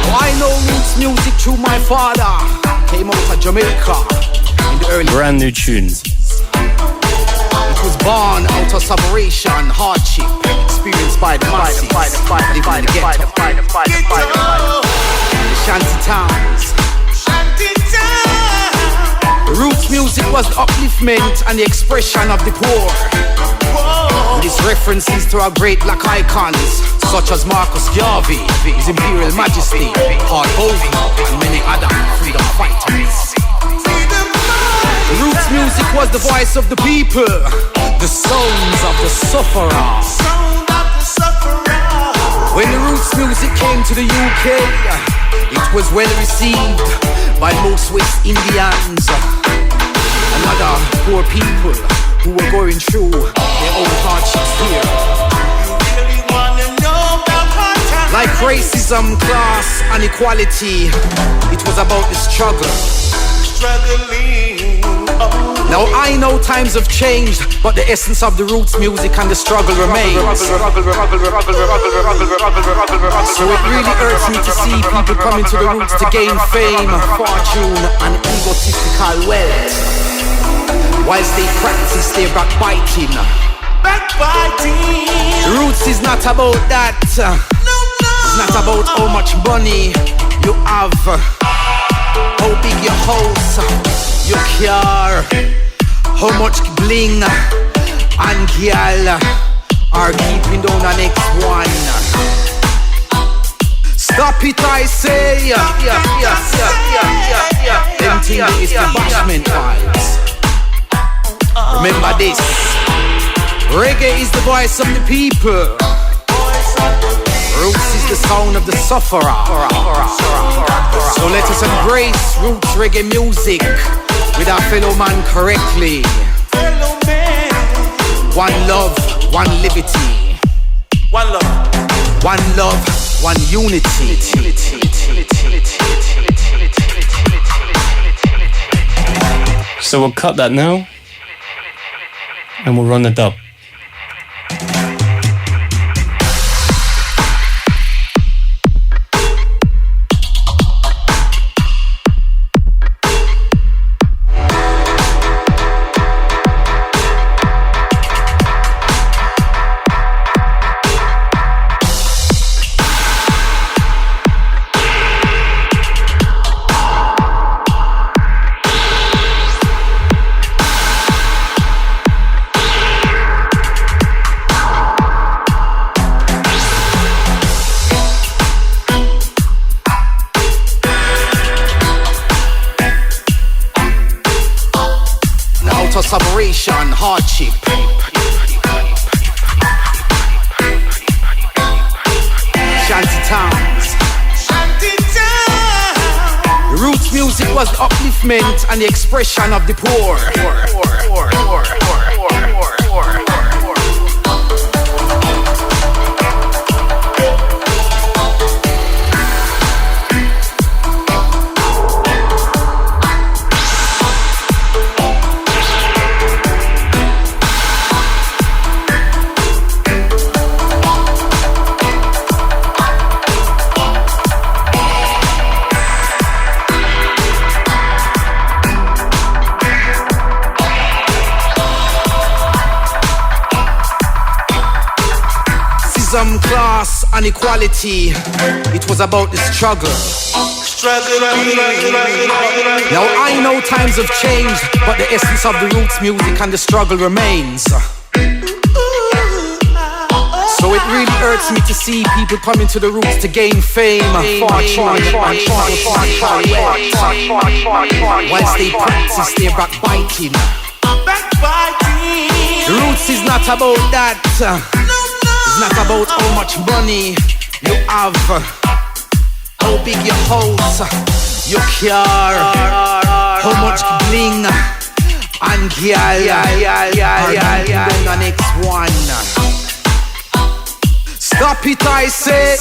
[SPEAKER 8] Now I know roots music through my father. Came out of Jamaica in the early
[SPEAKER 6] brand new tune.
[SPEAKER 8] It was born out of separation, hardship experienced by the masses, living in the ghetto, in the shanty towns. Roots music was the upliftment and the expression of the poor. With its references to our great black icons, such as Marcus Garvey, His Imperial Majesty, Hart Bovey, and many other freedom fighters. The roots music was the voice of the people, the sons of the sufferer. When the roots music came to the UK, It was well received by most West Indians and other poor people who were going through their own hardships here. Like racism, class, and equality, it was about the struggle. Now I know times have changed, but the essence of the roots music and the struggle remains. So it really hurts me to see people coming to the roots to gain fame, fortune, and egotistical wealth, whilst they practice their backbiting. The roots is not about that. It's not about how much money you have, how big your house, your car, how much bling and gyal are keeping down the next one. Stop it, I say. Them thing is the bashment vibes. Remember this. Reggae is the voice of the people. Roots is the sound of the sufferer. So let us embrace roots reggae music with our fellow man correctly. One love, one liberty. One love, one unity.
[SPEAKER 6] So we'll cut that now and we'll run the dub.
[SPEAKER 8] Separation, hardship. Shanty towns. The roots music was the upliftment and the expression of the poor. Class and equality, it was about the struggle. Now I know times have changed, but the essence of the roots music and the struggle remains. So it really hurts me to see people coming to the roots to gain fame, fortune, whilst they practice their backbiting. The roots is not about that. It's not about how much money you have, how big your house, your car, how much bling and gyal are keeping down the next one. Stop it, I say.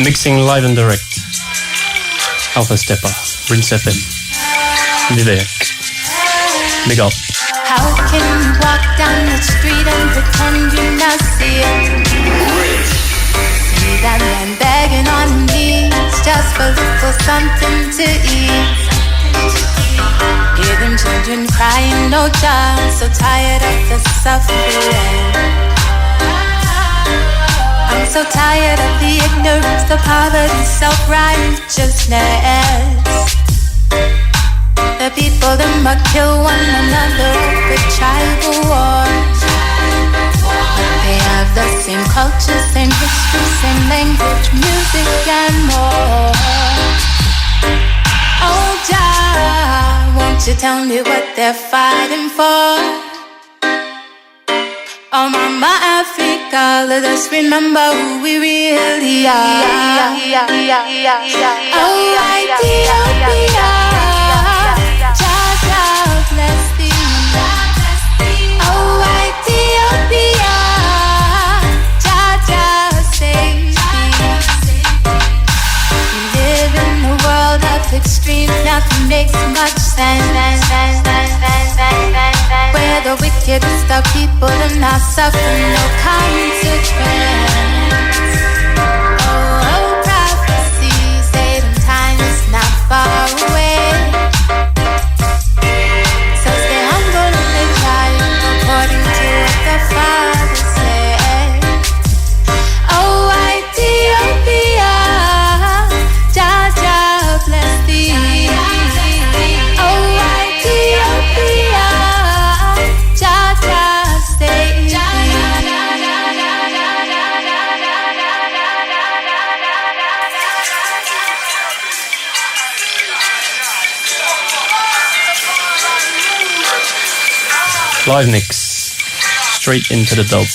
[SPEAKER 6] Mixing live and direct. Alpha Steppa, Rinse FM. V.I.V.E.K. Big up.
[SPEAKER 9] How can you walk down the street and pretend you not see it? See that man begging on his knees just for something to eat. Hear them children crying, no job, so tired of the suffering. I'm so tired of the ignorance, the poverty, self-righteousness. The people that might kill one another with tribal wars. They have the same culture, same history, same language, music and more. Oh Jah, won't you tell me what they're fighting for? Oh Mama Africa, let us remember who we really are. Oh Ethiopia, Jah Jah bless thee. Oh Ethiopia, Jah Jah save thee. We live in a world of extremes, nothing makes much sense. Where the wickedest of people are not suffering no consequence. Oh, prophecy say them time is not far away. So stay humble and live life according to what the Father said. Oh, Ethiopia, Jah Jah bless thee. Oh, Ethiopia, Jah Jah save thee.
[SPEAKER 6] Live mix. Straight into the dub.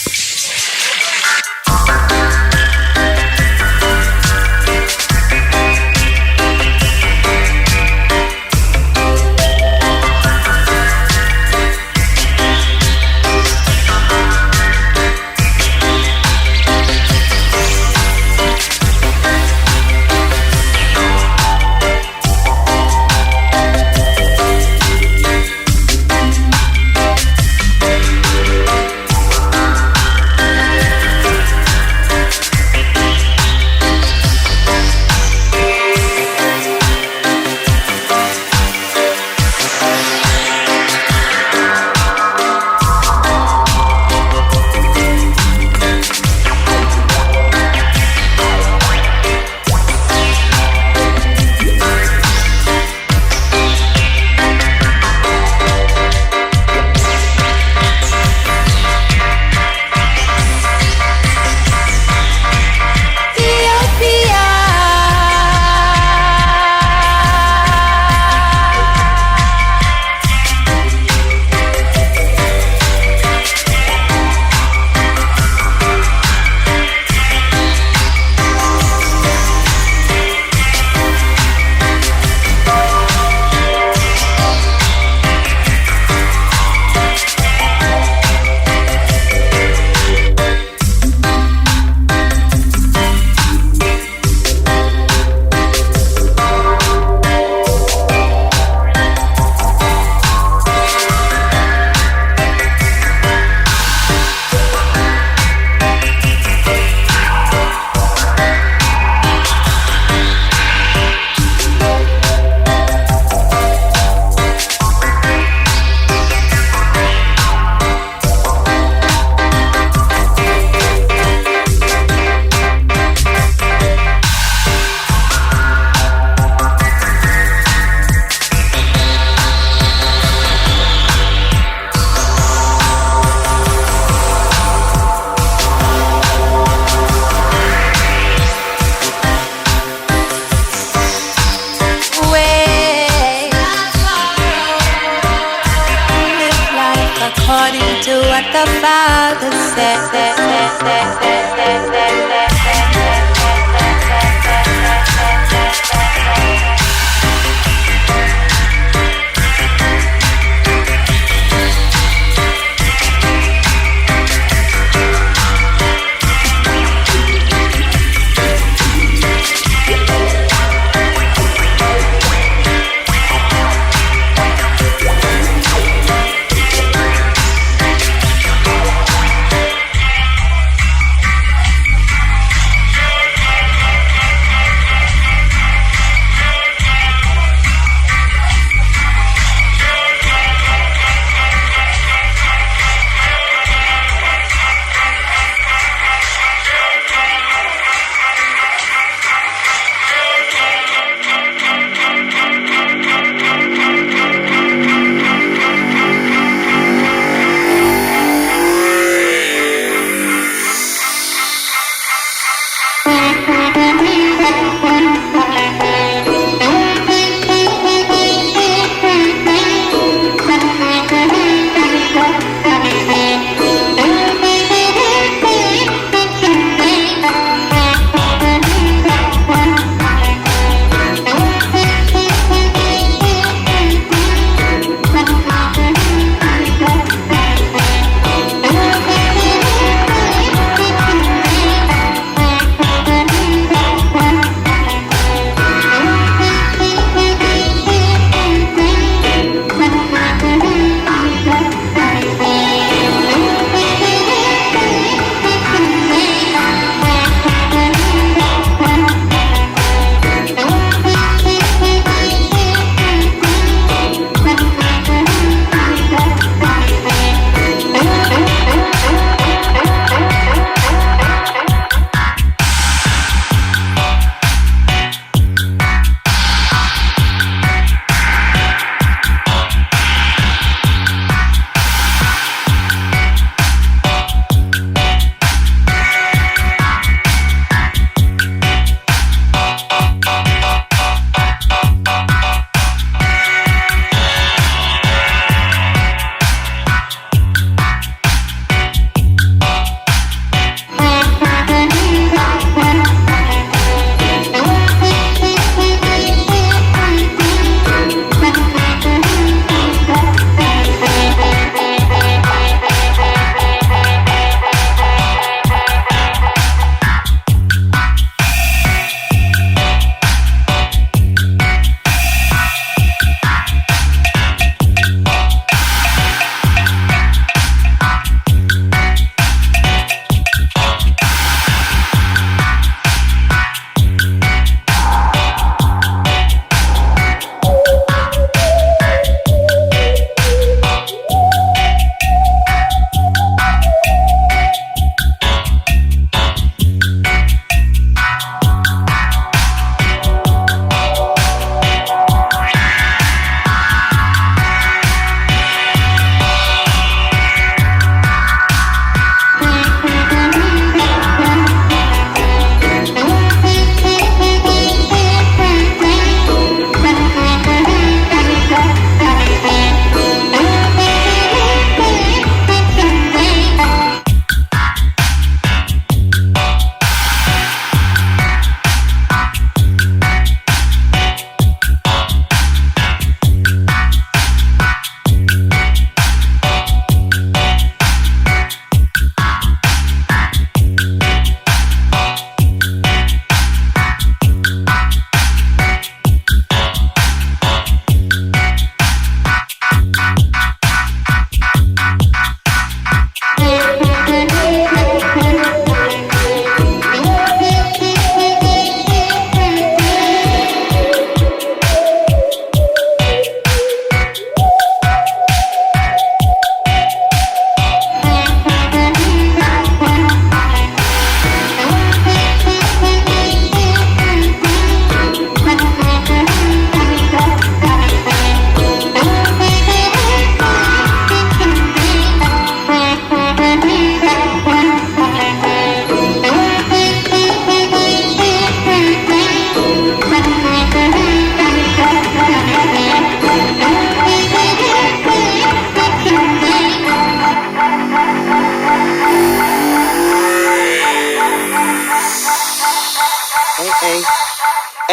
[SPEAKER 9] according to what the Father said.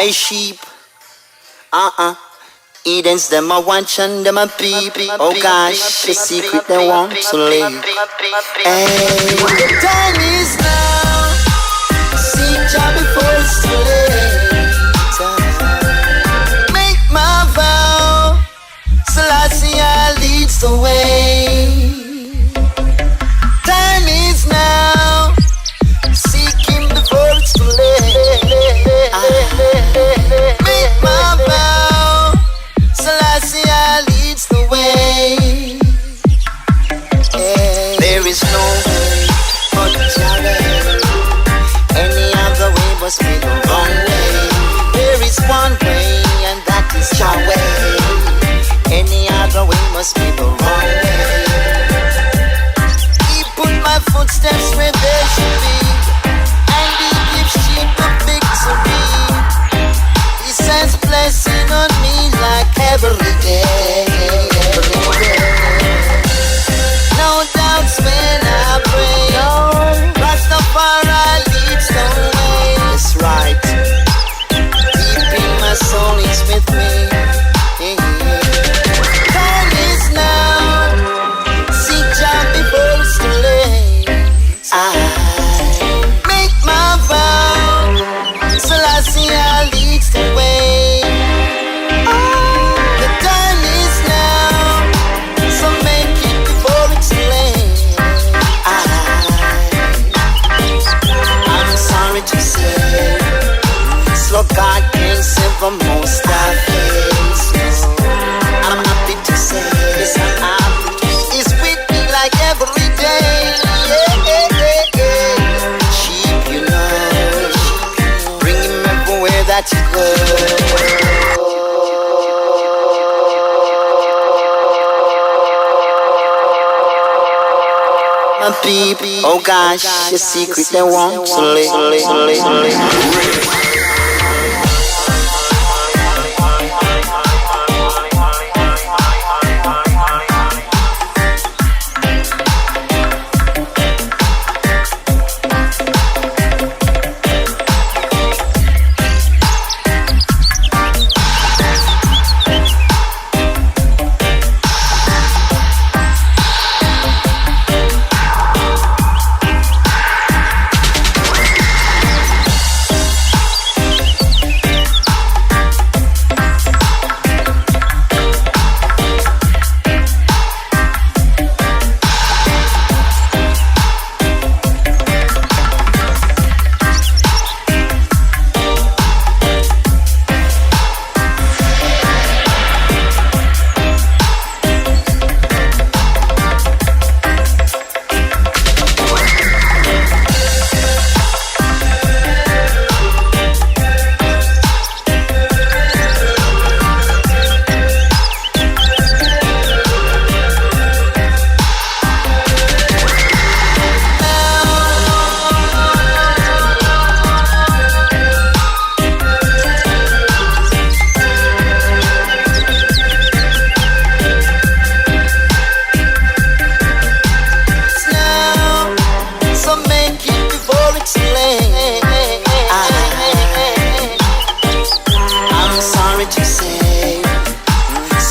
[SPEAKER 10] I sheep. Edens them a watch and them a peep. Oh gosh, the secret they want to leave. Hey, the time is now. Seek Jah before it's too late. Make my vow. Selassie leads the way. Time is now. Seek Him before it's too late. Make my vow. Selassie leads the way. Yeah. There is no way but Jah way. Any other way must be the wrong way. There is one way and that is Jah way. Any other way must be the wrong way. He put my footsteps where they should be, and He gives sheep the victory. He sends blessing on me like every day. No doubts when I pray. Rastafari leads the way. That's right. Deep in my soul is with me. Time is now. Seek Jah before it's too late. I make my vow. Selassie leads the way. The time is now, so make it before it's late. I'm sorry to say, slow God can save the most of it. I'm happy to say, yes, I'm happy. It's with me like every day. Sheep, you know, bring Him everywhere that you go. My people, oh gosh, the secret they want to live.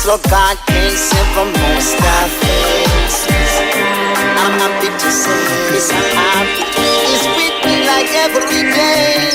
[SPEAKER 10] So God can save from most of it. I'm happy to say this, I'm happy. He's with me like every day.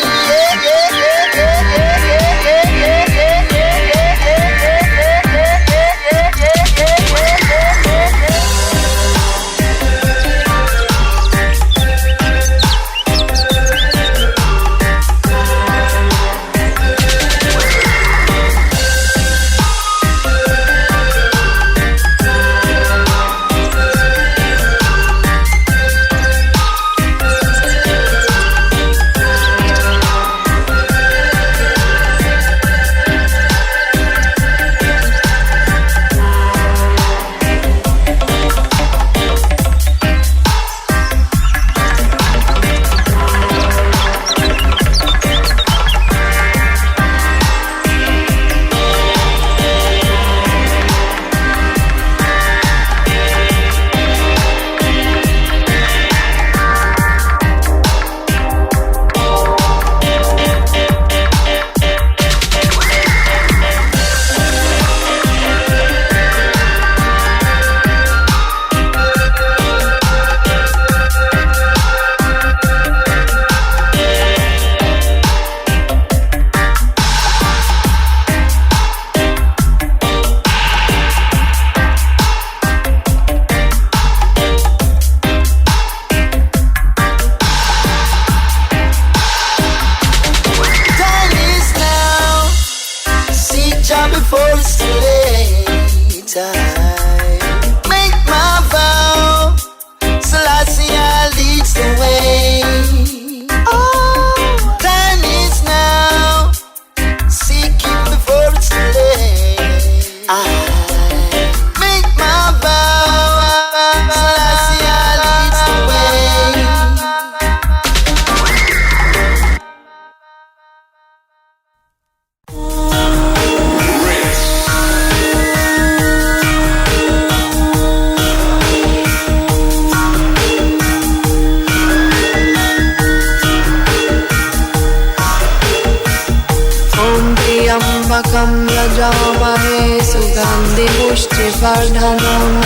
[SPEAKER 9] मुष्टिवर्धनम्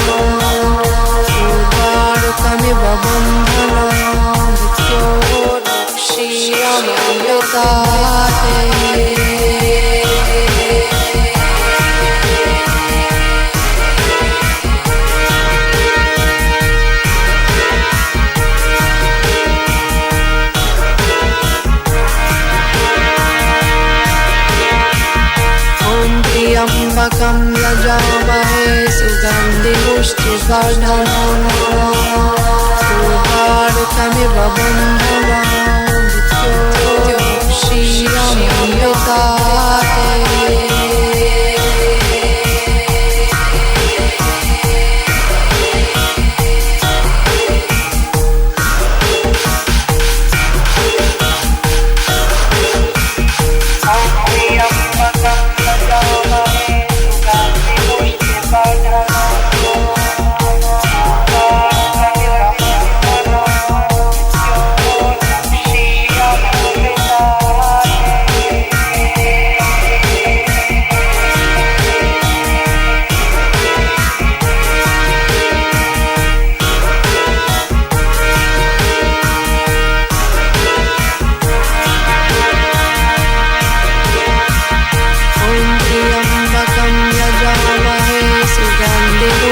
[SPEAKER 9] उर्वारुकमिव बन्धनान् विद्योर्मुक्षीयममृताते त्र्यम्बकं यजामहे सुगन्धिपुष्टिवर्धनम् उर्वारुकमिव बन्धनान् विद्योर्मुक्षीयममृताते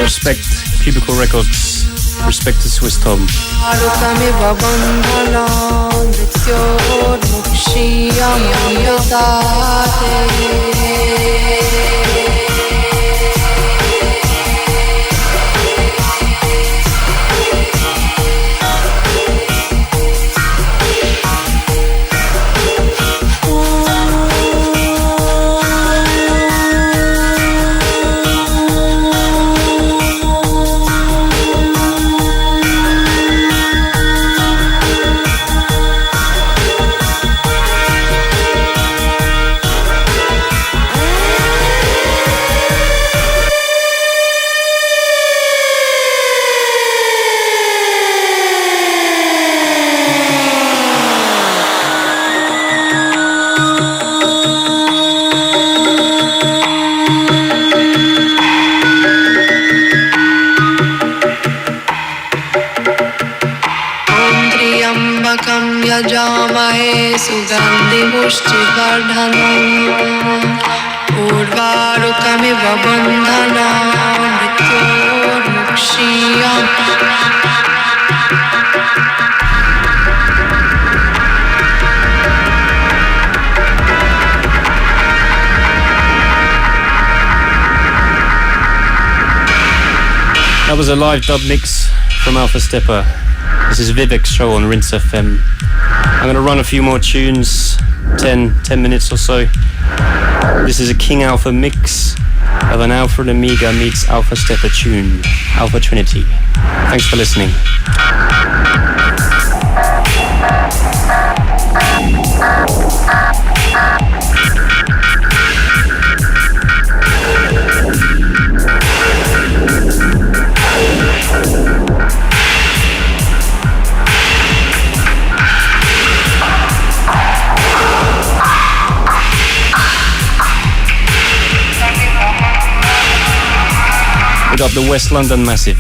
[SPEAKER 6] Respect Cubicle Records. Respect to Swiss Tom.
[SPEAKER 9] यजामहे सुगन्धिपुष्टिवर्धनम् उर्वारुकमिव बन्धनान् विद्योर्मुक्षीयम्
[SPEAKER 6] That was a live dub mix from Alpha Steppa. This is V.I.V.E.K's show on Rinse FM. I'm going to run a few more tunes, 10 minutes or so. This is a King Alpha mix of an Alpha and Omega meets Alpha Steppa tune, Alpha Trinity. Thanks for listening. Up the West London Massive.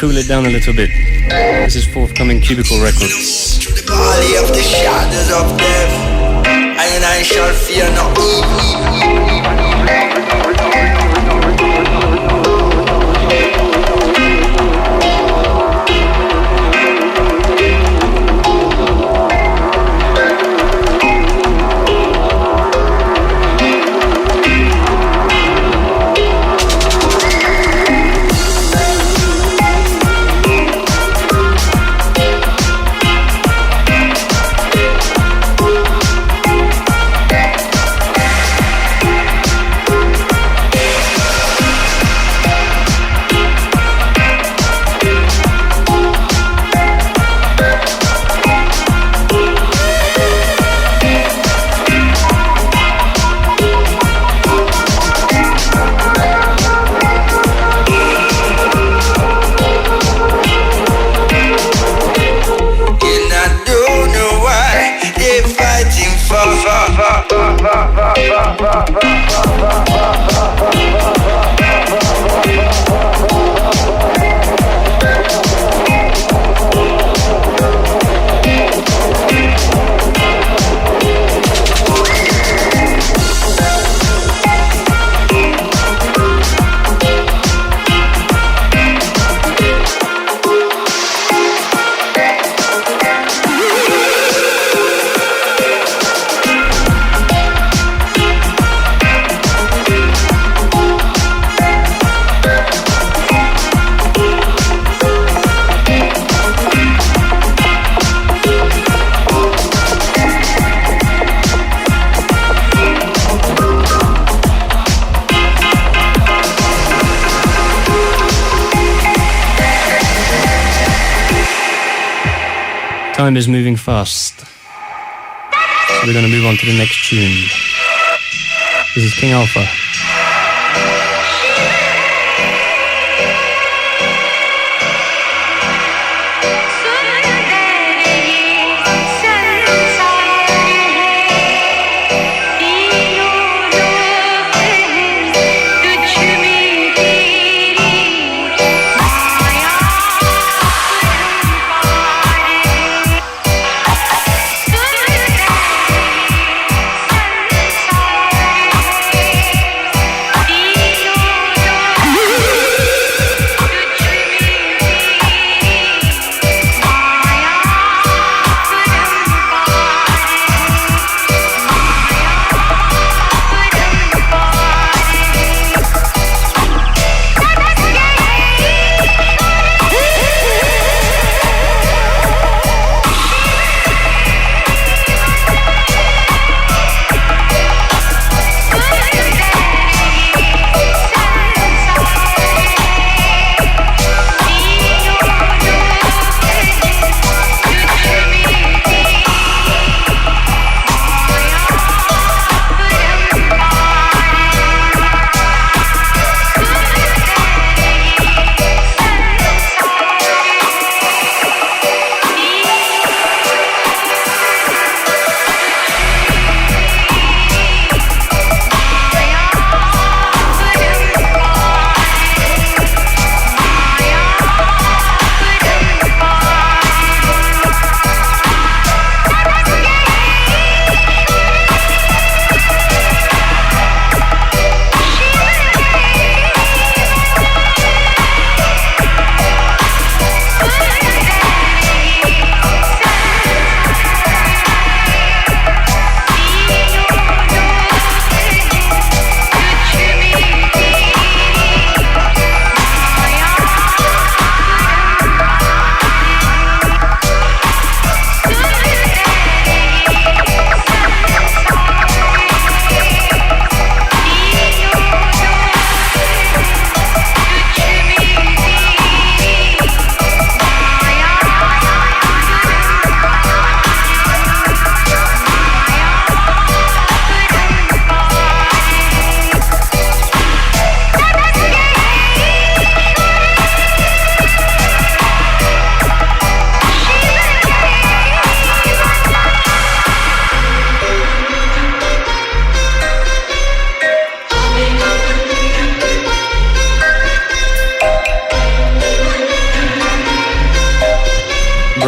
[SPEAKER 6] cool it down a little bit. This is forthcoming Cubicle Records.
[SPEAKER 11] The valley of the shadows of death, and I shall fear no evil.
[SPEAKER 6] Time is moving fast, so we're going to move on to the next tune. This is King Alpha.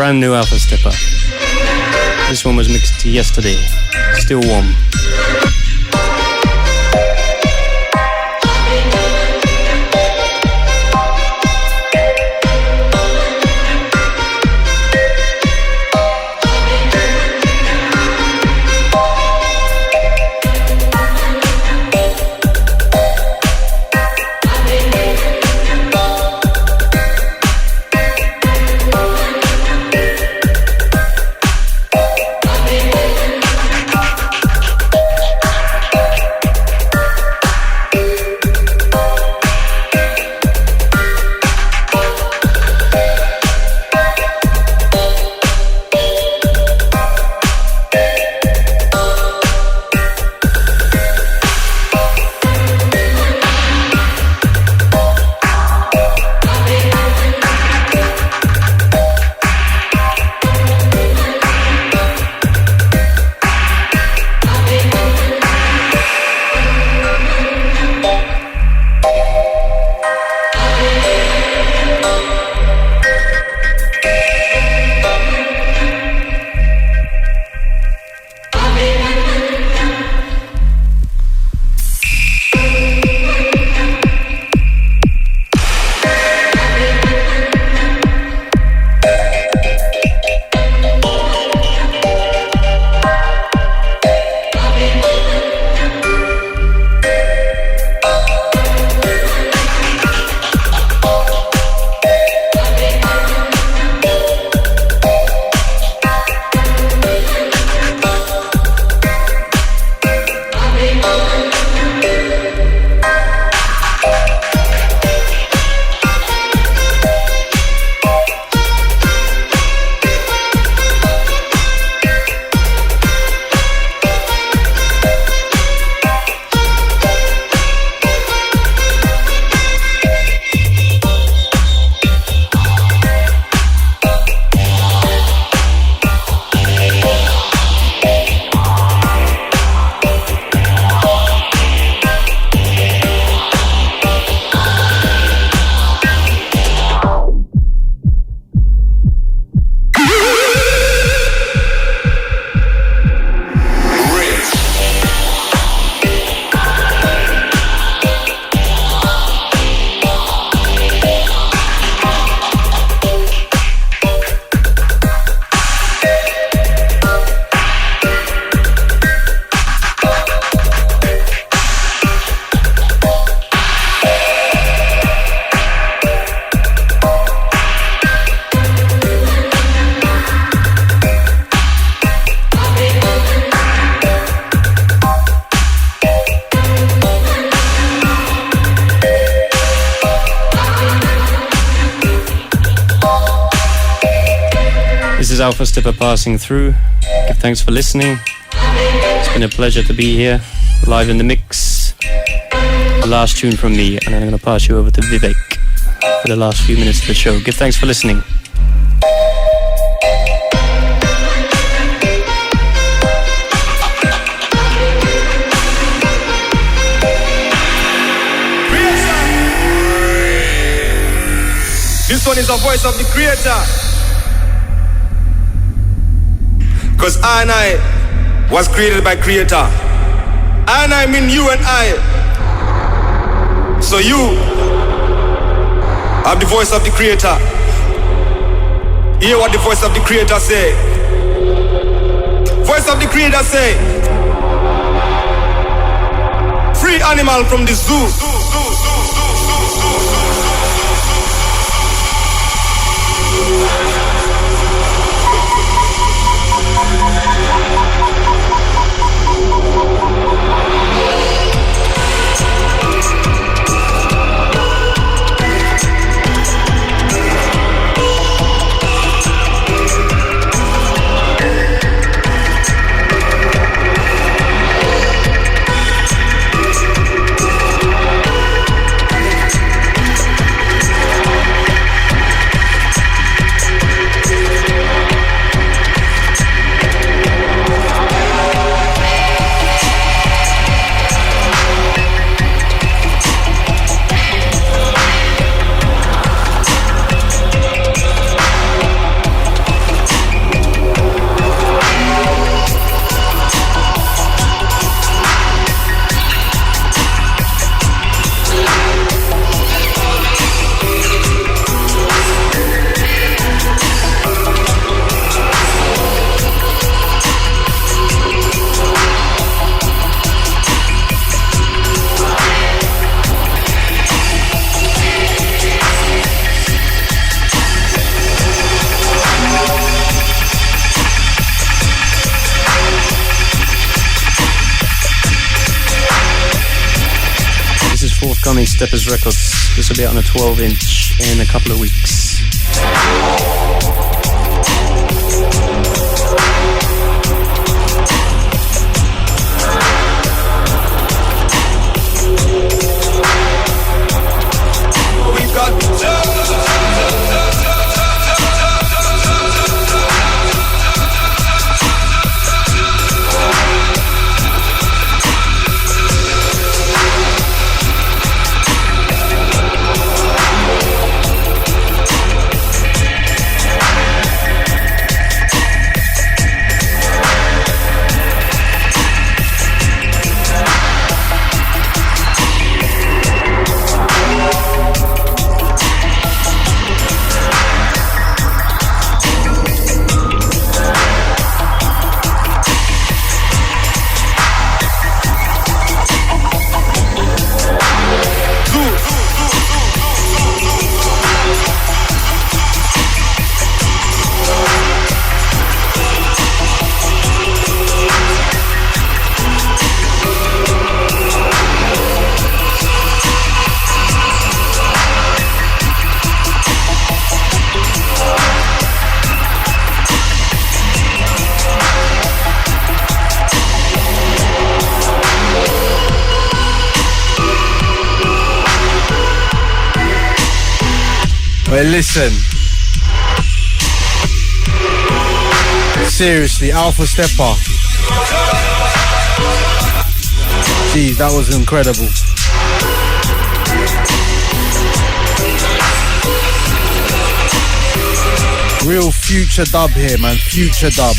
[SPEAKER 6] brand new Alpha Steppa. This one was mixed yesterday. Still warm. is Alpha Steppa passing through. Give thanks for listening. It's been a pleasure to be here, live in the mix. The last tune from me, and then I'm going to pass you over to V.I.V.E.K for the last few minutes of the show. Give thanks for listening.
[SPEAKER 12] This one is the voice of the Creator. Cause I and I was created by Creator. And I mean you and I. So you have the voice of the Creator. Hear what the voice of the Creator say. Voice of the Creator say, free animal from the zoo.
[SPEAKER 6] forthcoming Steppas Records. This will be out on a 12-inch in a couple of weeks.
[SPEAKER 2] Well, listen. Seriously, Alpha Steppa. Jeez, that was incredible. Real future dub here, man. Future dub.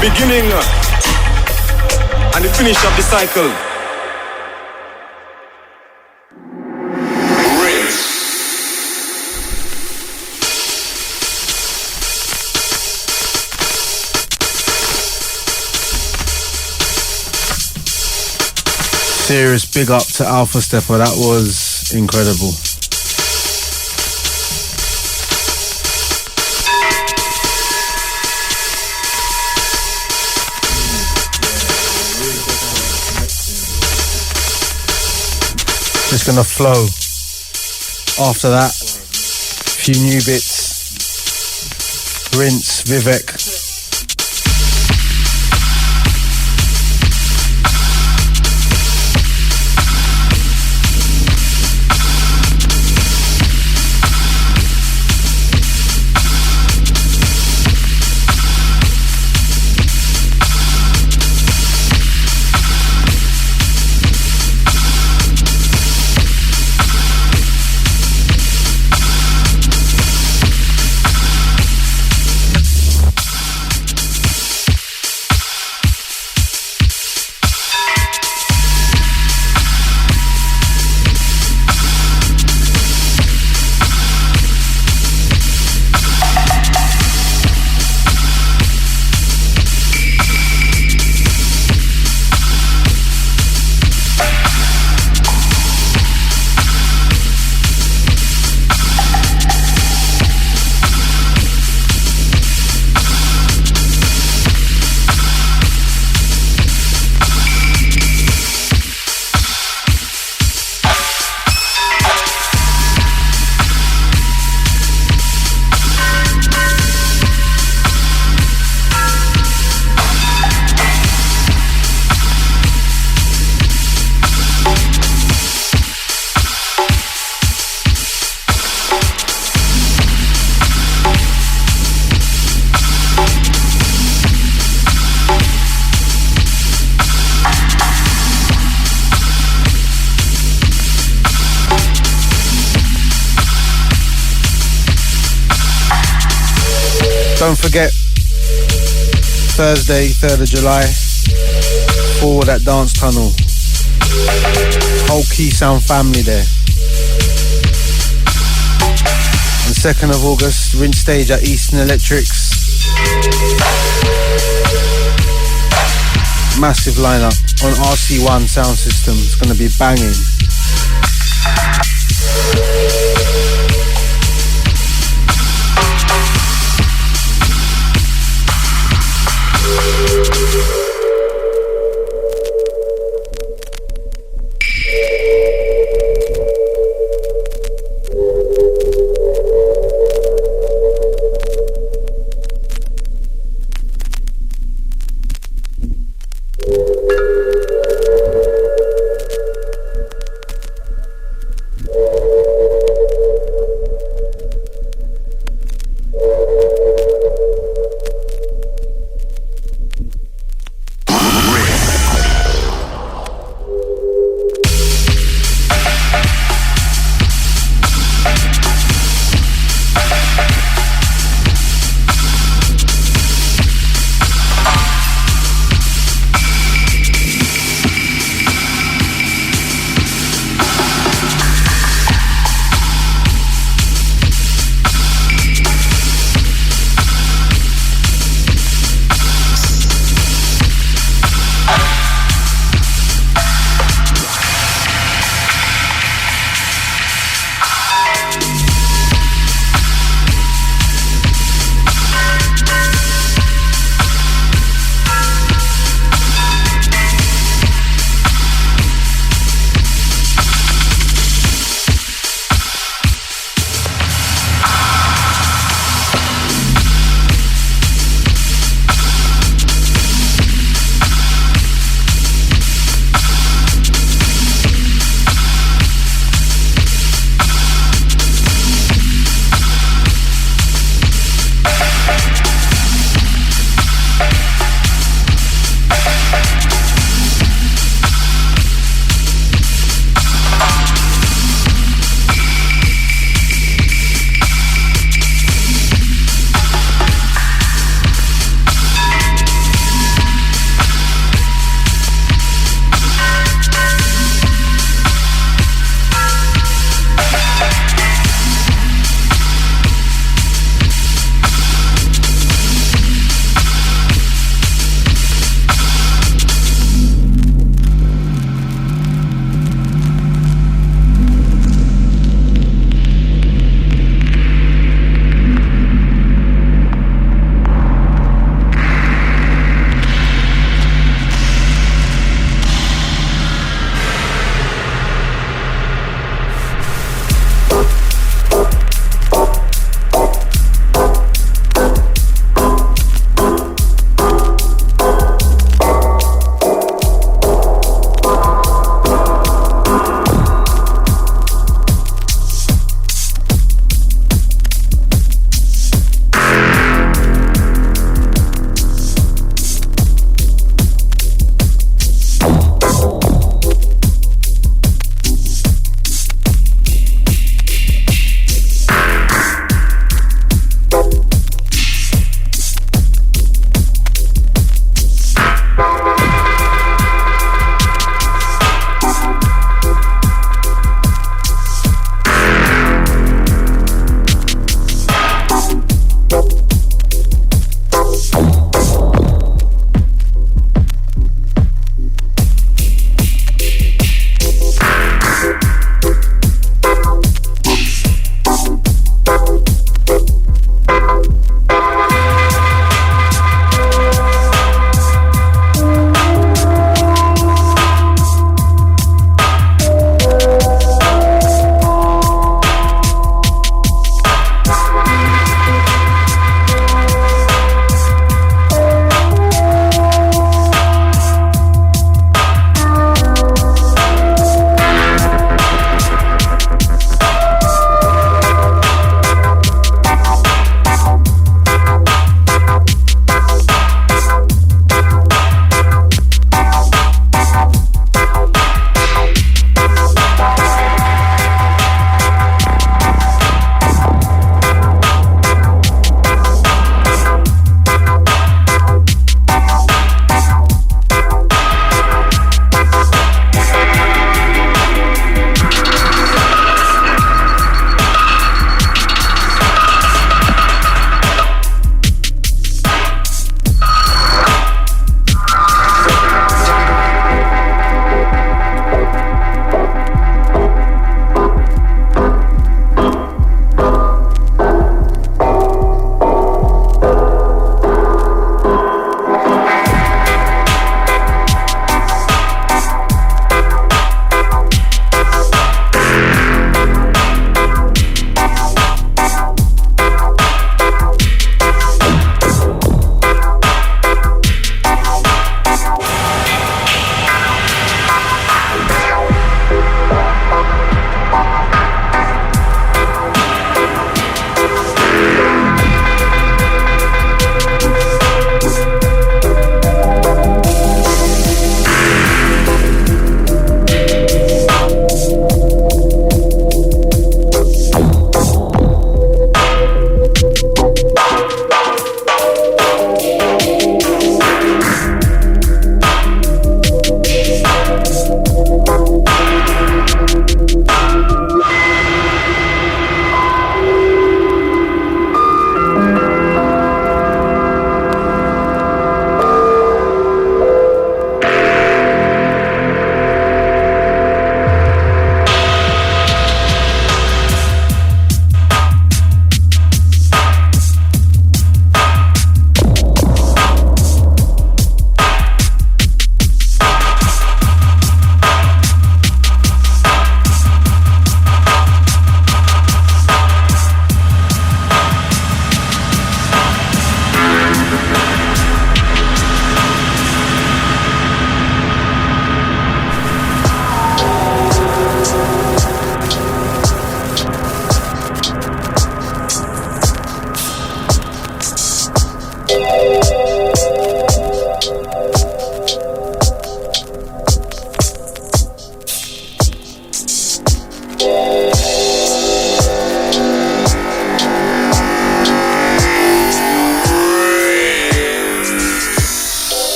[SPEAKER 12] Beginning and the finish of the cycle.
[SPEAKER 2] Serious big up to Alpha Steppa. That was incredible. Just gonna flow. After that, few new bits. Rinse, V.I.V.E.K. Don't forget, Thursday, 3rd of July, forward at Dance Tunnel. Whole Key Sound family there. And 2nd of August, Rinse Stage at Eastern Electrics. Massive lineup on RC1 sound system. It's going to be banging.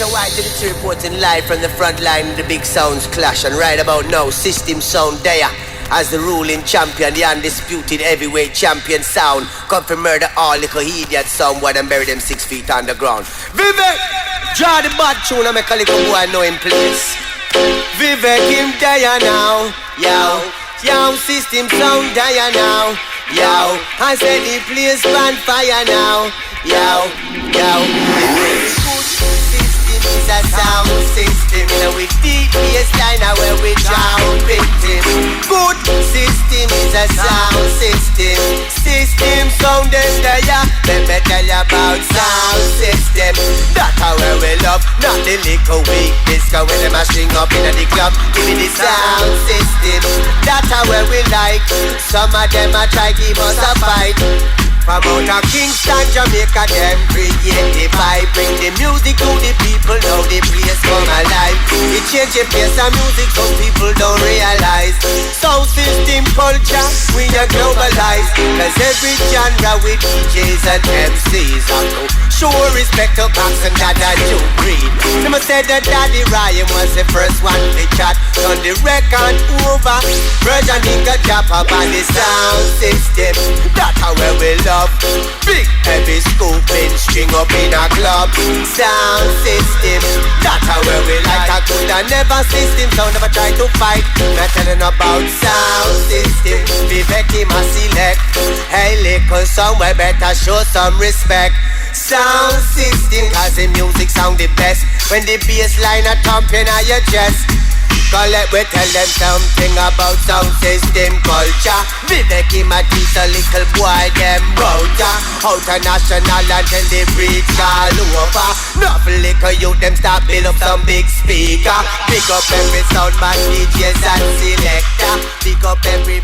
[SPEAKER 13] Dr. White to the two reporting live from the front line of the big sounds clash. And right about now, System Sound there as the ruling champion, the undisputed heavyweight champion sound. Come to murder all little idiot somewhere and bury them 6 feet underground. V.I.V.E.K, draw the bad tune and make a little boy know in place. V.I.V.E.K him there now, yo. Yo, System Sound there now, yo. I said the place on fire now, yo, yo. Is a sound system, and we deep bassline where we drown victim. Good system is a sound system. System sound is there, let me tell you about sound system. That's how we love, not the little weak disco when them a string up in the club. Give me the sound system. That's how we like. Some of them a try give us a fight. From out of Kingston, Jamaica, them create the vibe. Bring the music to the people, now the place come alive. It change the pace of music, some people don't realize. Sound system culture, we are globalized. Cause every genre with DJs and MCs have to show respect to Cox and Dada Joe Green. Them said that Daddy Ryan was the first one to chat. On the record over, Virgin Nigga drop up on the sound system. That's how we love. Big heavy scooping, string up in a club. Sound system, that's how we like. I could have never system, so never try to fight. Not telling about sound system. V.I.V.E.K must select. Hey, little somewhere better show some respect. Sound system, cause the music sound the best when the bass line a thumping on your chest. Collect, we tell them something about sound system culture. V.I.V.E.K my teach a little boy them router. Out a national until they reach all over. Nothing little youth them start build up some big speaker. Pick up every sound man, DJs and selector. Pick up every